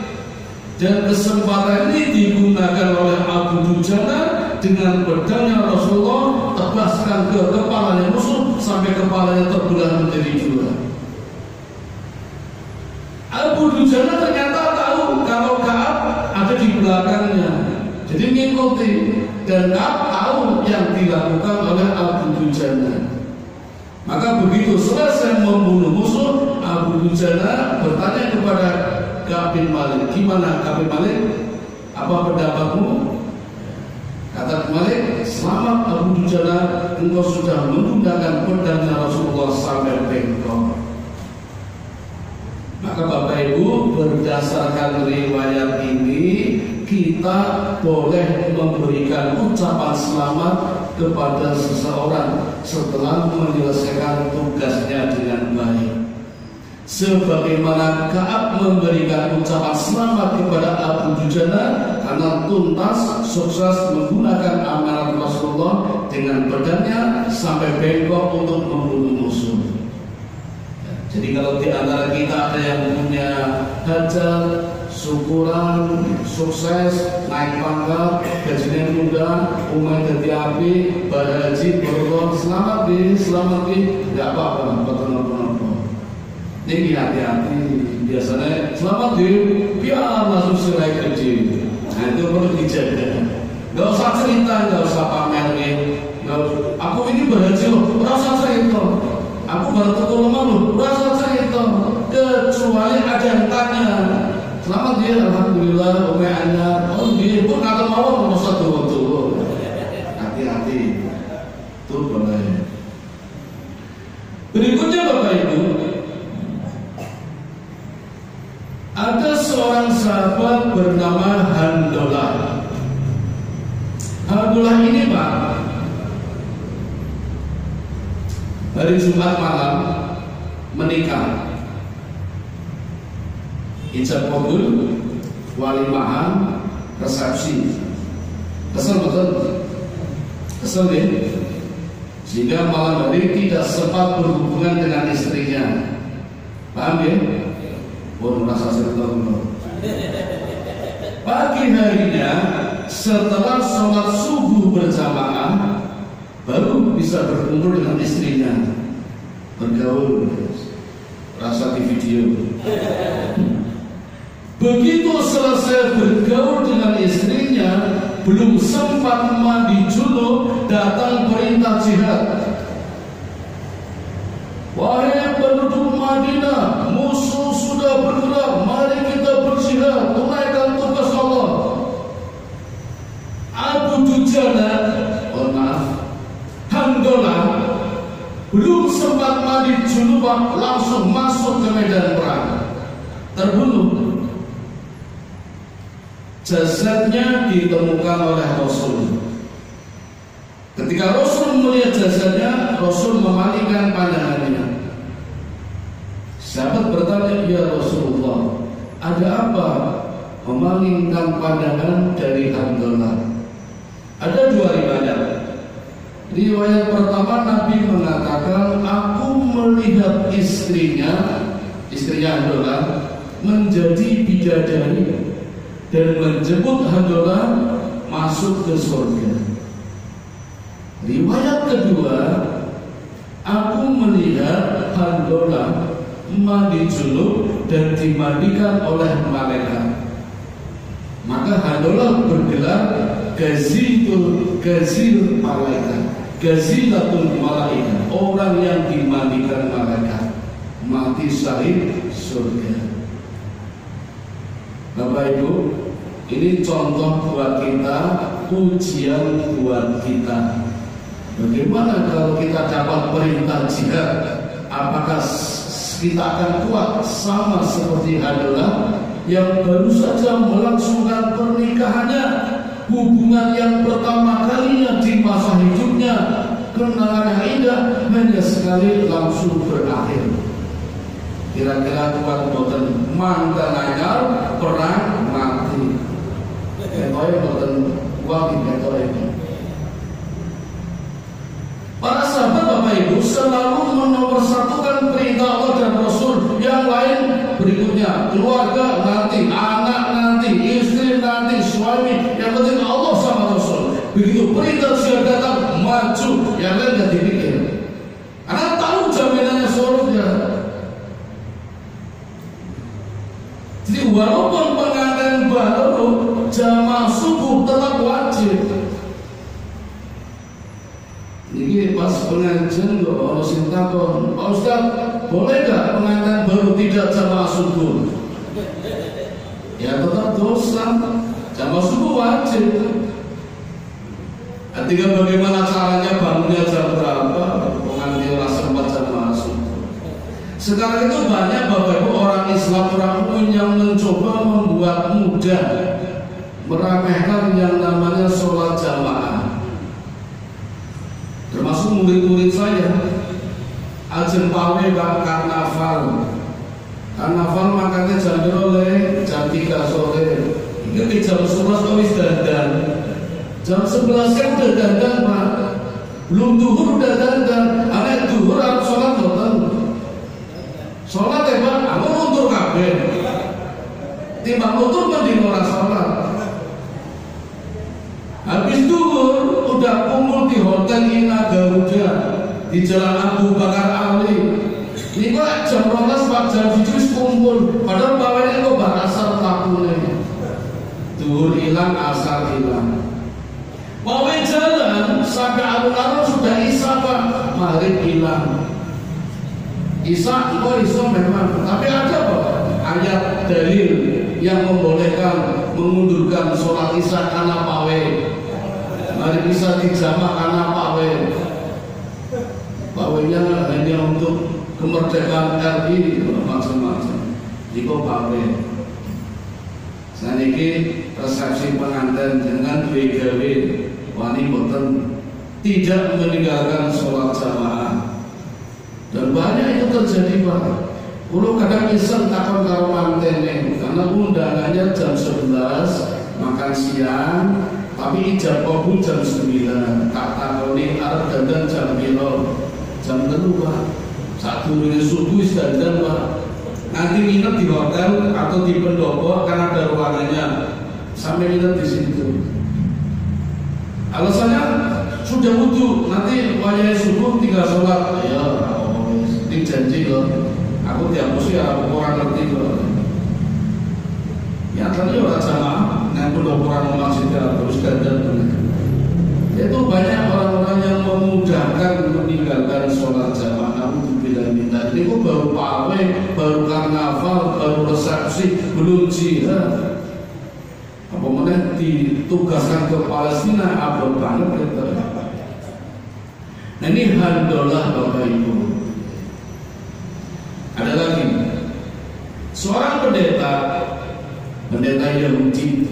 Dan kesempatan ini digunakan oleh Abu Dujana dengan pedangnya Rasulullah tebaskan ke kepalanya musuh sampai kepalanya terbelah menjadi 2. Abu Dujana ternyata tahu kalau Ka'ab ada di belakangnya, jadi mengikuti, dan Ka'ab tahu yang dilakukan oleh Abu Dujana. Maka begitu selesai membunuh musuh, Abu Dujana bertanya kepada Kabil Malik, gimana Kabil Malik? Apa pendapatmu? Kata Malik, selamat Abu Dujana, engkau sudah menggunakan pedangnya Rasulullah sampai bengkok. Maka Bapak Ibu, berdasarkan riwayat ini kita boleh memberikan ucapan selamat kepada seseorang setelah menyelesaikan tugasnya dengan baik. Sebagaimana Ka'ab memberikan ucapan selamat kepada Abu Dujana karena tuntas sukses menggunakan amanat Rasulullah dengan pedangnya sampai bengkok untuk membunuh musuh. Jadi kalau di antara kita ada yang punya hajat, syukuran, sukses, naik pangkat, gajinya muda, umumnya jadi api, berhaji, berdoa, selamat di, nggak apa-apa, betul-betul. Ini hati-hati, biasanya selamat di, biar langsung selesai kerja. Nah itu perlu dijaga. Nggak usah cerita, nggak usah pamer nih. Aku ini berhaji loh, rasa cerita. Aku baru ketemu loh, rasa cerita. Kecuali ada yang tanya, selamat dia, alhamdulillah, umayanya. Oh dia pun kata mau nomor 1 betul. Hati-hati, itu boleh. Berikutnya Bapak Ibu, ada seorang sahabat bernama Handolah. Handolah ini Pak, hari Jumat malam menikah, ijab kabul, walimahan, resepsi. Kesel betul? Kesel ya? Sehingga malam hari tidak sempat berhubungan dengan istrinya. Paham ya? Oh, merasa cerita dulu. Pagi harinya setelah sholat subuh berjamaah baru bisa berkumpul dengan istrinya, bergaul, rasa di video. Begitu selesai bergaul dengan istrinya, belum sempat mandi junub, datang perintah jihad. Wahai penduduk Madinah, musuh sudah bergerak, mari kita berjihad, tunaikan tugas Allah. Abu Dujana, Handolah belum sempat mandi junub langsung masuk ke medan perang, terbunuh. Jasadnya ditemukan oleh Rasul. Ketika Rasul melihat jasadnya, Rasul memalingkan pandangannya. Sahabat bertanya, ya Rasulullah, ada apa memalingkan pandangan dari Handolah? Ada dua riwayat. Riwayat pertama, Nabi mengatakan, aku melihat istrinya Handolah menjadi bidadari dan menjemput Handolah masuk ke surga. Riwayat kedua, aku melihat Handolah mandi junub dan dimandikan oleh malaikat. Maka Handolah bergelar Gazil malaikat, Gazilatul malaikat, orang yang dimandikan malaikat, mati syahid surga. Bapak Ibu, ini contoh buat kita, ujian buat kita. Bagaimana kalau kita dapat perintah jihad? Apakah kita akan kuat sama seperti Handolah yang baru saja melangsungkan pernikahannya, hubungan yang pertama kalinya di masa hidupnya, kenangan yang indah hanya sekali langsung berakhir. Kira-kira kuat boten mantan anyar perang mati. Ketoy boten kuat ketoy. Para sahabat Bapak Ibu selalu menomorsatukan perintah Allah dan Rasul. Yang lain berikutnya, keluarga nanti, anak nanti, istri nanti, suami. Yang penting Allah sama Rasul. Begitu perintah siap datang, maju. Yang lain tidak dipikir. Karena tahu jaminannya surga. Jadi walaupun pengantin baru, jamaah subuh tetap wajib. Ini pas pengajian kok orang sintakon, Pak Ustaz, boleh gak pengantin baru tidak jamaah subuh? Ya tetap dosa. Jamaah subuh wajib. Ketika bagaimana caranya bangunnya jam berapa? Pengantin orang sempat jamaah subuh. Sekarang itu banyak Bapak Ibu orang Islam, orang mukmin yang mencoba membuat mudah, meremehkan yang namanya sholat jamaah. Termasuk murid-murid saya, ajeng pawe bak karnaval makanya jam beroleh jam 3 sore hingga ke jam 11 kawis dandan, jam 11 kan udah dandan Pak, belum duhur udah dandan, anak duhur harus sholat boten, sholat ya Pak, aku mundur kabeh, timbang mundur kan di luar sholat. Habis duhur udah kumpul di hotel Ina Garuda di Jalan Abu Bakar Ali. Ini kok jam 12 Pak, jam 7 kumpul. Padahal bawanya kok bahasa takune. Duhur hilang, asar hilang. Bawa jalan sampai alun-alun sudah isya Pak, maghrib hilang. Isya memang, tapi ada Pak ayat dalil yang membolehkan mengundurkan sholat isya karena pawe. Mari bisa dijamak karena pawe. Pawenya hanya untuk kemerdekaan RI macam-macam. Iko pawe. Saniki resepsi pengantin dengan gawe wani boten tidak meninggalkan sholat jamaah. Dan banyak itu terjadi Pak. Kulo kadang iseng takon karo mantene karena undangannya jam 11 makan siang, tapi ijab kabul jam 9. Tak takoni arep dandan jam piro? Jam 3 Pak. Saat durunge subuh dandan Pak. Nanti nginep di hotel atau di pendopo karena ada ruangannya. Sampai nginep di situ. Alasannya sudah wudu, nanti wayah subuh tinggal sholat. Ya, ini janji loh. Aku tiap musim orang ngerti loh. Ya tadi orang jamaah, nanti orang masjid terus dandan. Itu banyak orang-orang yang memudahkan meninggalkan sholat jamaah. Namun bila minta, ini kok baru pawe, baru karnaval, baru resepsi, belum jihad. Apa mana ditugaskan ke Palestina, abad banget kita. Nah ini Handolah Bapak Ibu. Ada lagi seorang pendeta Yahudi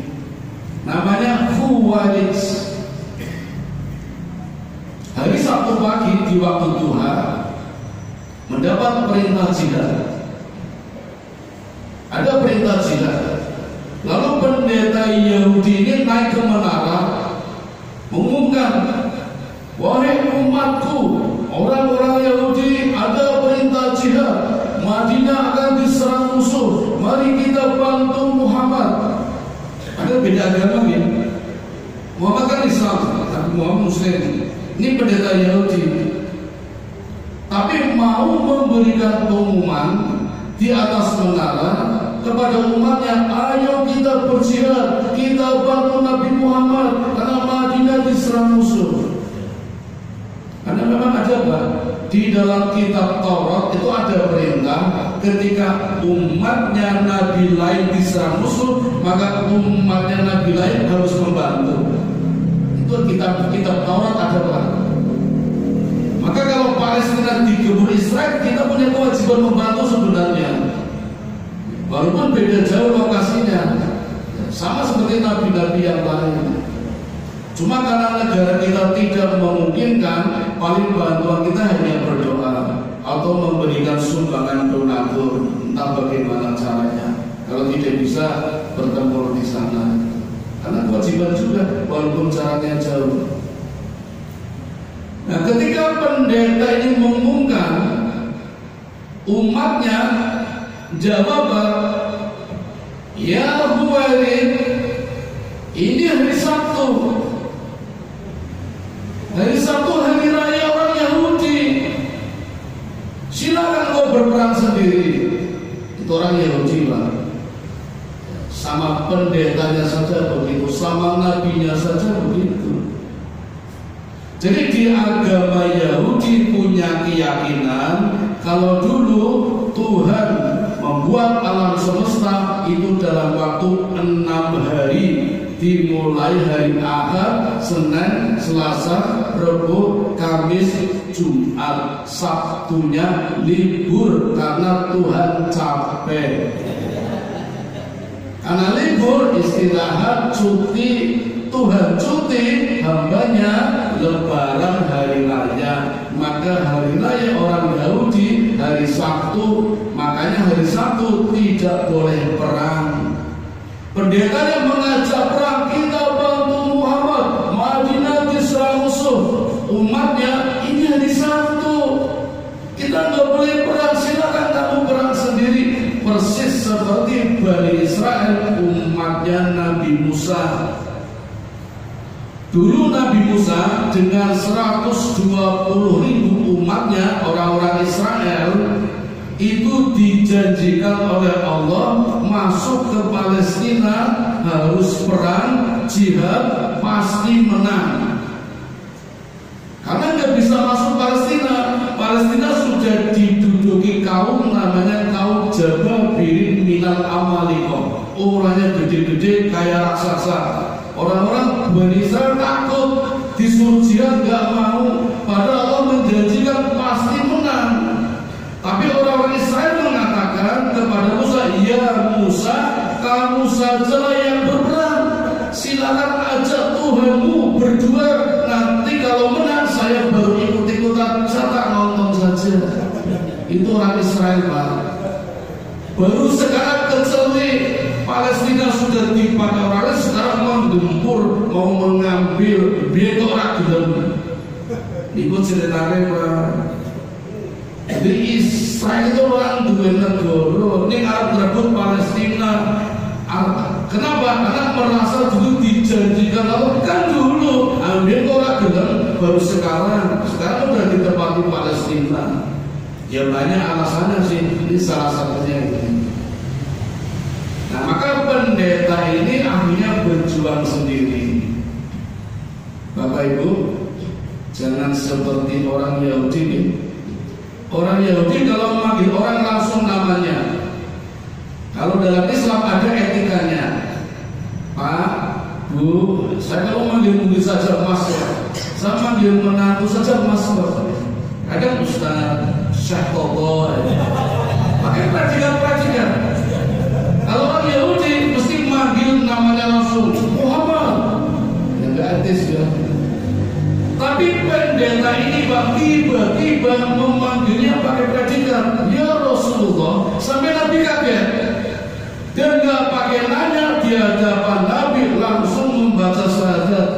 namanya Khuwailid. di waktu duha mendapat perintah jihad. Ada perintah jihad. Lalu pendeta Yahudi ini naik ke menara mengumumkan, wahai umatku, orang-orang Yahudi, ada perintah jihad. Madinah akan diserang musuh. Mari kita bantu Muhammad. Ada beda agama ya. Muhammad kan Islam, tapi Muhammad Muslim. Ini pendeta Yahudi. Tapi mau memberikan pengumuman di atas menara kepada umatnya, ayo kita berjihad, kita bantu Nabi Muhammad karena Madinah diserang musuh. Karena memang ada Pak, di dalam kitab Taurat itu ada perintah ketika umatnya Nabi lain diserang musuh, maka umatnya Nabi lain harus membantu. Itu kitab Taurat ada Pak. Maka kalau Palestina digebur Israel, kita punya kewajiban membantu sebenarnya. Walaupun beda jauh lokasinya, sama seperti nabi-nabi yang lain. Cuma karena negara kita tidak memungkinkan, paling bantuan kita hanya berdoa atau memberikan sumbangan donatur, entah bagaimana caranya. Kalau tidak bisa, bertempur di sana. Karena kewajiban juga, walaupun caranya jauh. Nah, ketika pendeta ini mengumumkan, umatnya jawab, ya Huwailid, ini hari Sabtu. Hari Sabtu hari raya orang Yahudi. Silakan kau berperang sendiri. Itu orang Yahudi Pak. Sama pendetanya saja begitu, sama nabinya saja begitu. Jadi di agama Yahudi punya keyakinan kalau dulu Tuhan membuat alam semesta itu dalam waktu 6 hari, dimulai hari Ahad, Senin, Selasa, Rabu, Kamis, Jumat, Sabtunya libur karena Tuhan capek. Karena libur, istirahat, cuti, Tuhan cuti, hambanya lebaran hari raya. Maka hari raya orang Yahudi hari Sabtu, makanya hari Sabtu tidak boleh perang. Pendeta yang mengajak perang, kita bantu Muhammad, Madinah diserang musuh. Umatnya, ini hari Sabtu, kita nggak boleh perang, silakan kamu perang sendiri. Persis seperti Bani Israel, umatnya Nabi Musa. Dulu Nabi Musa dengan 120.000 umatnya, orang-orang Israel, itu dijanjikan oleh Allah masuk ke Palestina harus perang, jihad, pasti menang. Karena nggak bisa masuk Palestina. Palestina sudah diduduki kaum namanya kaum Jababirin minal Amalikah. Orangnya gede-gede kayak raksasa. Orang-orang Bani Israel takut, disuruh jihad nggak mau, padahal Allah menjanjikan pasti menang. Tapi orang-orang Israel mengatakan kepada Musa, ya Musa, kamu sajalah yang berperang. Silakan ajak Tuhanmu berdua. Nanti kalau menang saya baru ikut-ikutan, saya tak nonton saja. Itu orang Israel Pak. Baru sekarang kecuali Palestina sudah dipakai orang, sekarang menggempur, mau mengambil beto rakyat. Ikut ceritanya Pak. Jadi Israel itu orang dua negara. Ini Arab berebut Palestina. Kenapa? Karena merasa dulu dijanjikan Allah kan dulu. Ambil orang gelem baru sekarang udah ditempati Palestina. Ya banyak alasannya sih. Ini salah satunya ini. Nah, maka pendeta ini akhirnya berjuang sendiri. Bapak Ibu, jangan seperti orang Yahudi nih. Orang Yahudi kalau memanggil orang langsung namanya. Kalau dalam Islam ada etikanya. Pak, Bu, saya kalau manggil mungkin saja Mas ya. Saya manggil menantu saja Mas. Kadang Ustaz, Syekh Toto. Pakai pelajaran. Kalau orang Yahudi mesti manggil namanya langsung Muhammad. Yang gak etis ya. Tapi pendeta ini Pak tiba-tiba memanggilnya pakai predikat, ya Rasulullah, sampai Nabi kaget. Dan nggak pakai nanya di hadapan Nabi, langsung membaca syahadat.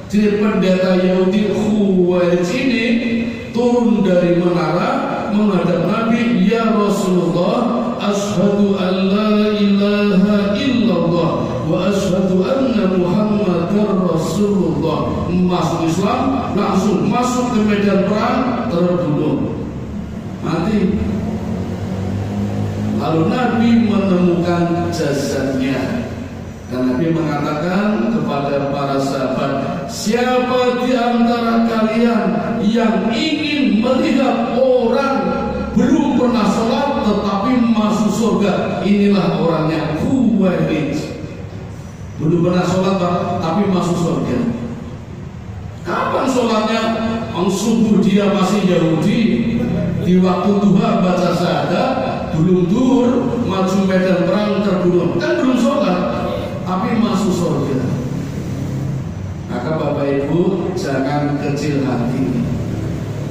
Jadi pendeta Yahudi Khuwailid ini turun dari menara menghadap Nabi, ya Rasulullah, asyhadu an la ilaha illallah wa asyhadu anna Muhammadar Rasulullah. Masuk Islam, langsung masuk ke medan perang, terbunuh, mati. Lalu Nabi menemukan jasadnya, dan Nabi mengatakan kepada para sahabat, siapa di antara kalian yang ingin melihat orang belum pernah sholat tetapi masuk surga, inilah orangnya. Khuwailid belum pernah sholat tapi masuk surga. Kapan sholatnya? Subuh dia masih Yahudi, di waktu duha baca syahadat, belum duhur maju medan perang terbunuh, kan belum sholat tapi masuk surga. Maka Bapak Ibu jangan kecil hati.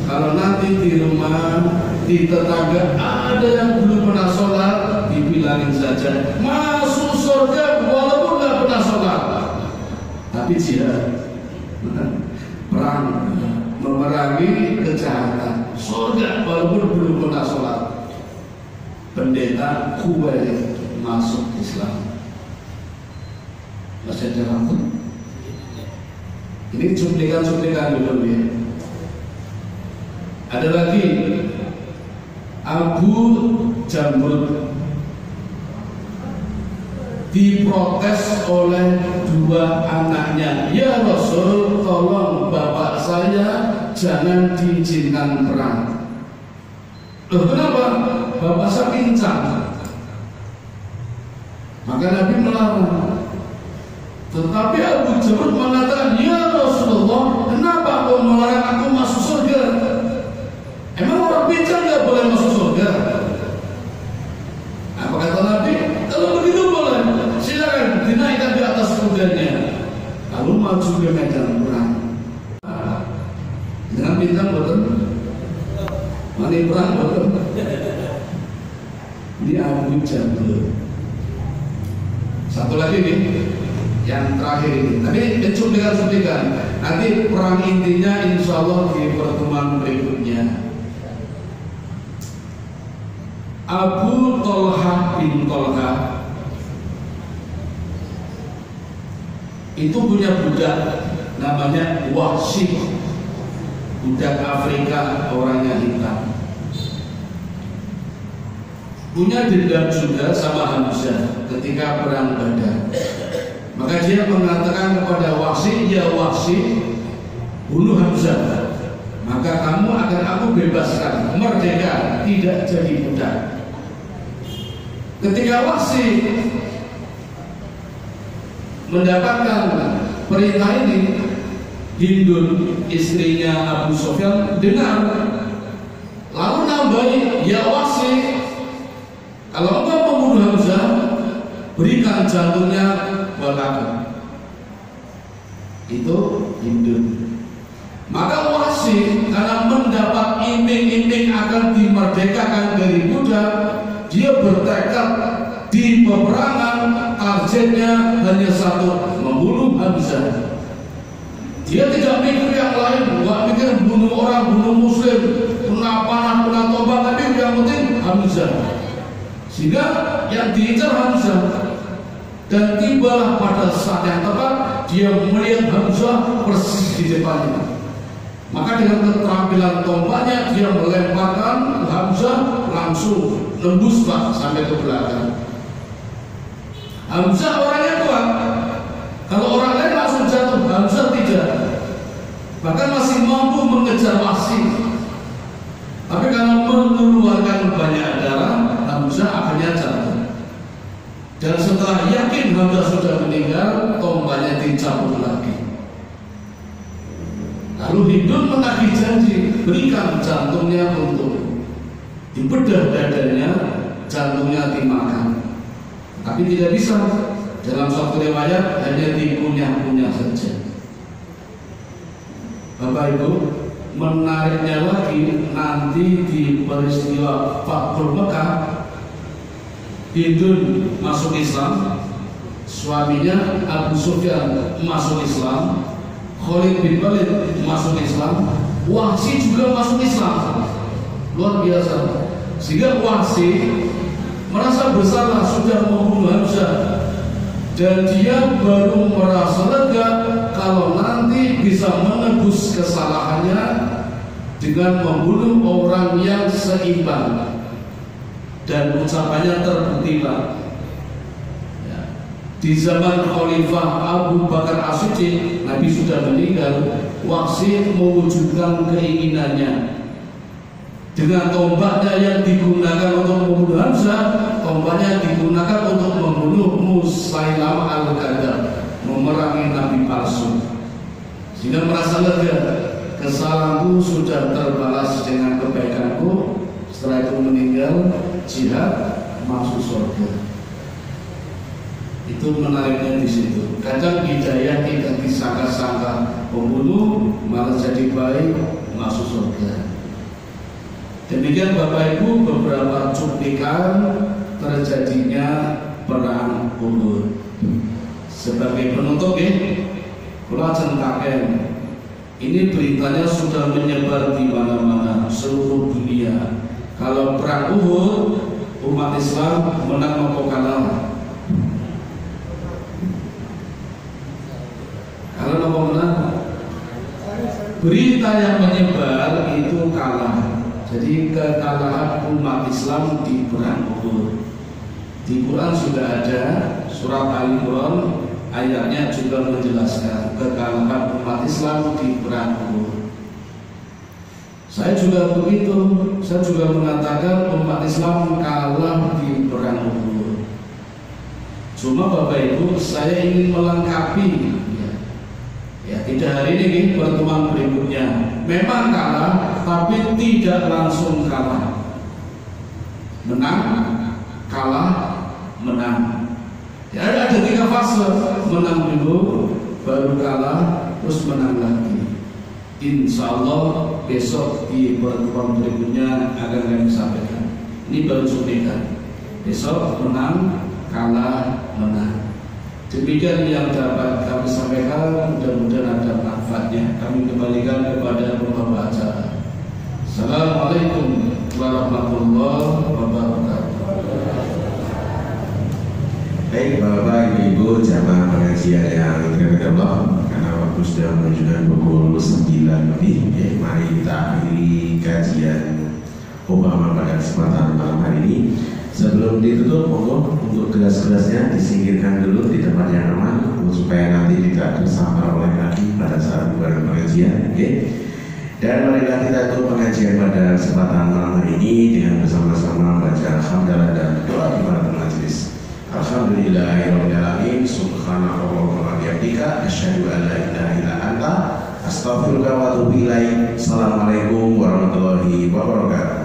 Kalau nanti di rumah, di tetangga ada yang belum pernah sholat, dibilangin saja masuk surga walaupun nggak pernah sholat, tapi jihad, perang, memerangi kejahatan, surga walaupun belum pernah sholat. Pendeta Khuwailid masuk Islam. Masih ada waktu? Ini cuplikan dulu ya. Ada lagi Abu Jamrud diprotes oleh dua anaknya, ya Rasul, tolong bapak saya jangan diizinkan perang. Loh, kenapa? Bapak saya pincang. Maka Nabi melarang. Tetapi Abu Jamrud mengatakan, ya Rasulullah, kenapa kau melarang aku masuk surga? Emang orang pincang nggak boleh masuk surga? Apa kata Nabi? Kalau begitu boleh, silakan dinaikkan di atas kudanya, lalu maju ke medan perang. Dengan pincang betul, mani perang betul. Ini Abu Jamrud. Satu lagi nih, yang terakhir ini. Tadi cuplikan. Nanti perang intinya insya Allah di pertemuan berikutnya. Abu Tolha bin Tolha itu punya budak namanya Wahsy, budak Afrika, orangnya hitam. Punya dendam juga sama Hamzah ketika perang Badar. Maka dia mengatakan kepada Wahsy, ya Wahsy, bunuh Hamzah, maka kamu akan aku bebaskan, merdeka, tidak jadi budak. Ketika Wahsy mendapatkan perintah ini, Hindun, istrinya Abu Sufyan, dengar, lalu nambahi, ya Wahsy, kalau engkau membunuh Hamzah, berikan jantungnya buat aku. Itu Hindun. Maka Wahsy karena mendapat iming-iming akan dimerdekakan dari budak, dia bertekad di peperangan targetnya hanya satu, membunuh Hamzah. Dia tidak mikir yang lain, nggak mikir bunuh orang, bunuh muslim, kena panah, kena tombak, tapi yang penting Hamzah. Sehingga yang diincar Hamzah. Dan tibalah pada saat yang tepat, dia melihat Hamzah persis di depannya. Maka dengan keterampilan tombaknya, dia melemparkan Hamzah langsung nembus sampai ke belakang. Hamzah orangnya kuat. Kalau orang lain langsung jatuh, Hamzah tidak. Bahkan masih mampu mengejar Wahsy. Tapi karena mengeluarkan banyak darah, Hamzah akhirnya jatuh. Dan setelah yakin Hamzah sudah meninggal, tombaknya dicabut lagi. Lalu Hindun menagih janji, berikan jantungnya untuk dibedah dadanya, jantungnya dimakan. Tapi tidak bisa. Dalam suatu riwayat hanya dikunyah-kunyah saja. Bapak Ibu, Menariknya lagi, nanti di peristiwa Fathul Mekah, Hindun masuk Islam, suaminya Abu Sufyan masuk Islam, Khalid bin Walid masuk Islam, Wahsy juga masuk Islam. Luar biasa. Sehingga Wahsy merasa bersalah sudah membunuh Hamzah, dan dia baru merasa lega kalau nanti bisa menebus kesalahannya dengan membunuh orang yang seimbang, dan ucapannya terbuktilah. Di zaman Khalifah Abu Bakar As-Siddiq, Nabi sudah meninggal, Wahsy mewujudkan keinginannya. Dengan tombaknya yang digunakan untuk membunuh Hamzah, tombaknya digunakan untuk membunuh Musailamah Al-Kadzdzab, memerangi Nabi palsu. Sehingga merasa lega, kesalahanku sudah terbalas dengan kebaikanku. Setelah itu meninggal, jihad, masuk surga. Itu menariknya di situ. Kadang hidayah tidak disangka-sangka, pembunuh malah jadi baik, masuk surga. Demikian Bapak Ibu beberapa cuplikan terjadinya perang Uhud. Sebagai penutup kula centaken, ini beritanya sudah menyebar di mana-mana seluruh dunia. Kalau perang Uhud, umat Islam menang atau kalah? Kalau mau menang, berita yang menyebar itu kalah. Jadi kekalahan umat Islam di perang Uhud. Di Quran sudah ada surat Al-Imran, ayatnya juga menjelaskan kekalahan umat Islam di perang Uhud. Saya juga begitu. Saya juga mengatakan umat Islam kalah di perang Uhud. Cuma Bapak Ibu, saya ingin melengkapi. Ya, tidak hari ini, pertemuan berikutnya. Memang kalah, tapi tidak langsung kalah. Menang, kalah, menang. Ya, ada 3 fase. Menang dulu, baru kalah, terus menang lagi. Insya Allah besok di pertemuan berikutnya akan kami sampaikan. Ini baru suntikan. Besok menang, kalah, menang. Demikian yang dapat kami sampaikan, mudah-mudahan ada manfaatnya. Kami kembalikan kepada pembawa acara. Assalamualaikum warahmatullahi wabarakatuh. Baik Bapak Ibu jamaah pengajian yang dirahmati Allah, karena waktu sudah menunjukkan pukul 9 lebih, mari kita akhiri kajian Obama pada kesempatan malam hari ini. Sebelum ditutup, monggo untuk gelas-gelasnya disingkirkan dulu di tempat yang aman supaya nanti tidak tersambar oleh kaki pada saat bulan pengajian. Dan marilah kita tutup pengajian pada kesempatan malam hari ini dengan bersama-sama baca hamdalah dan doa di pada majelis. Alhamdulillahirabbil alamin, subhanakallahumma wa bihamdika, asyhadu an la ilaha illa anta, astaghfiruka wa atubu ilaik. Assalamualaikum warahmatullahi wabarakatuh.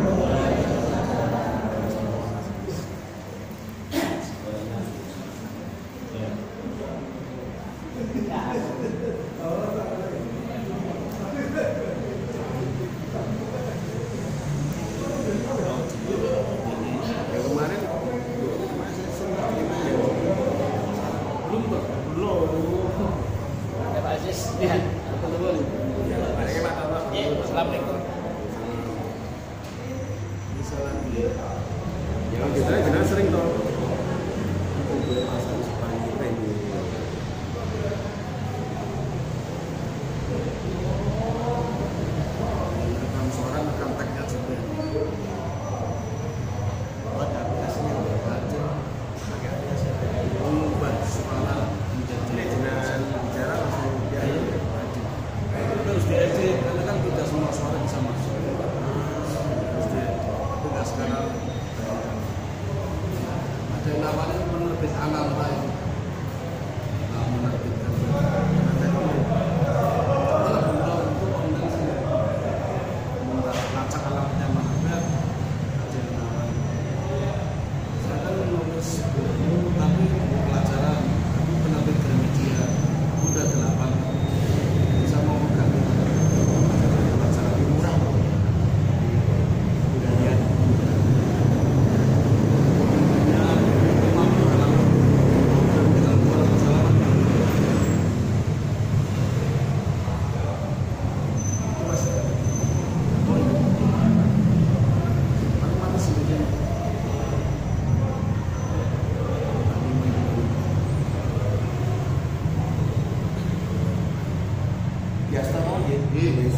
Biasa mau ya. Iya.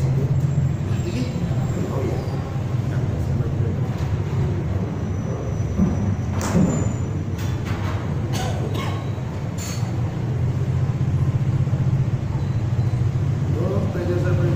Ini. Oh iya. Oh, tanya sampai.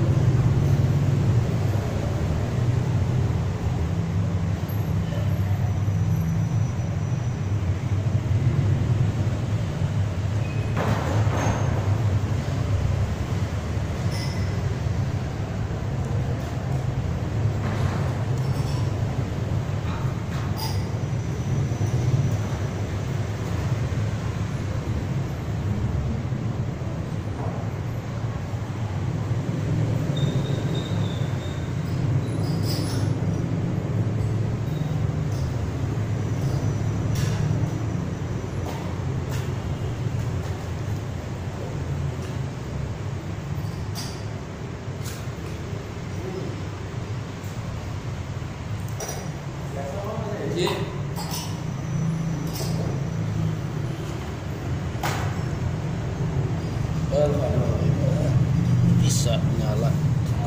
Bisa nyala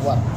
kuat.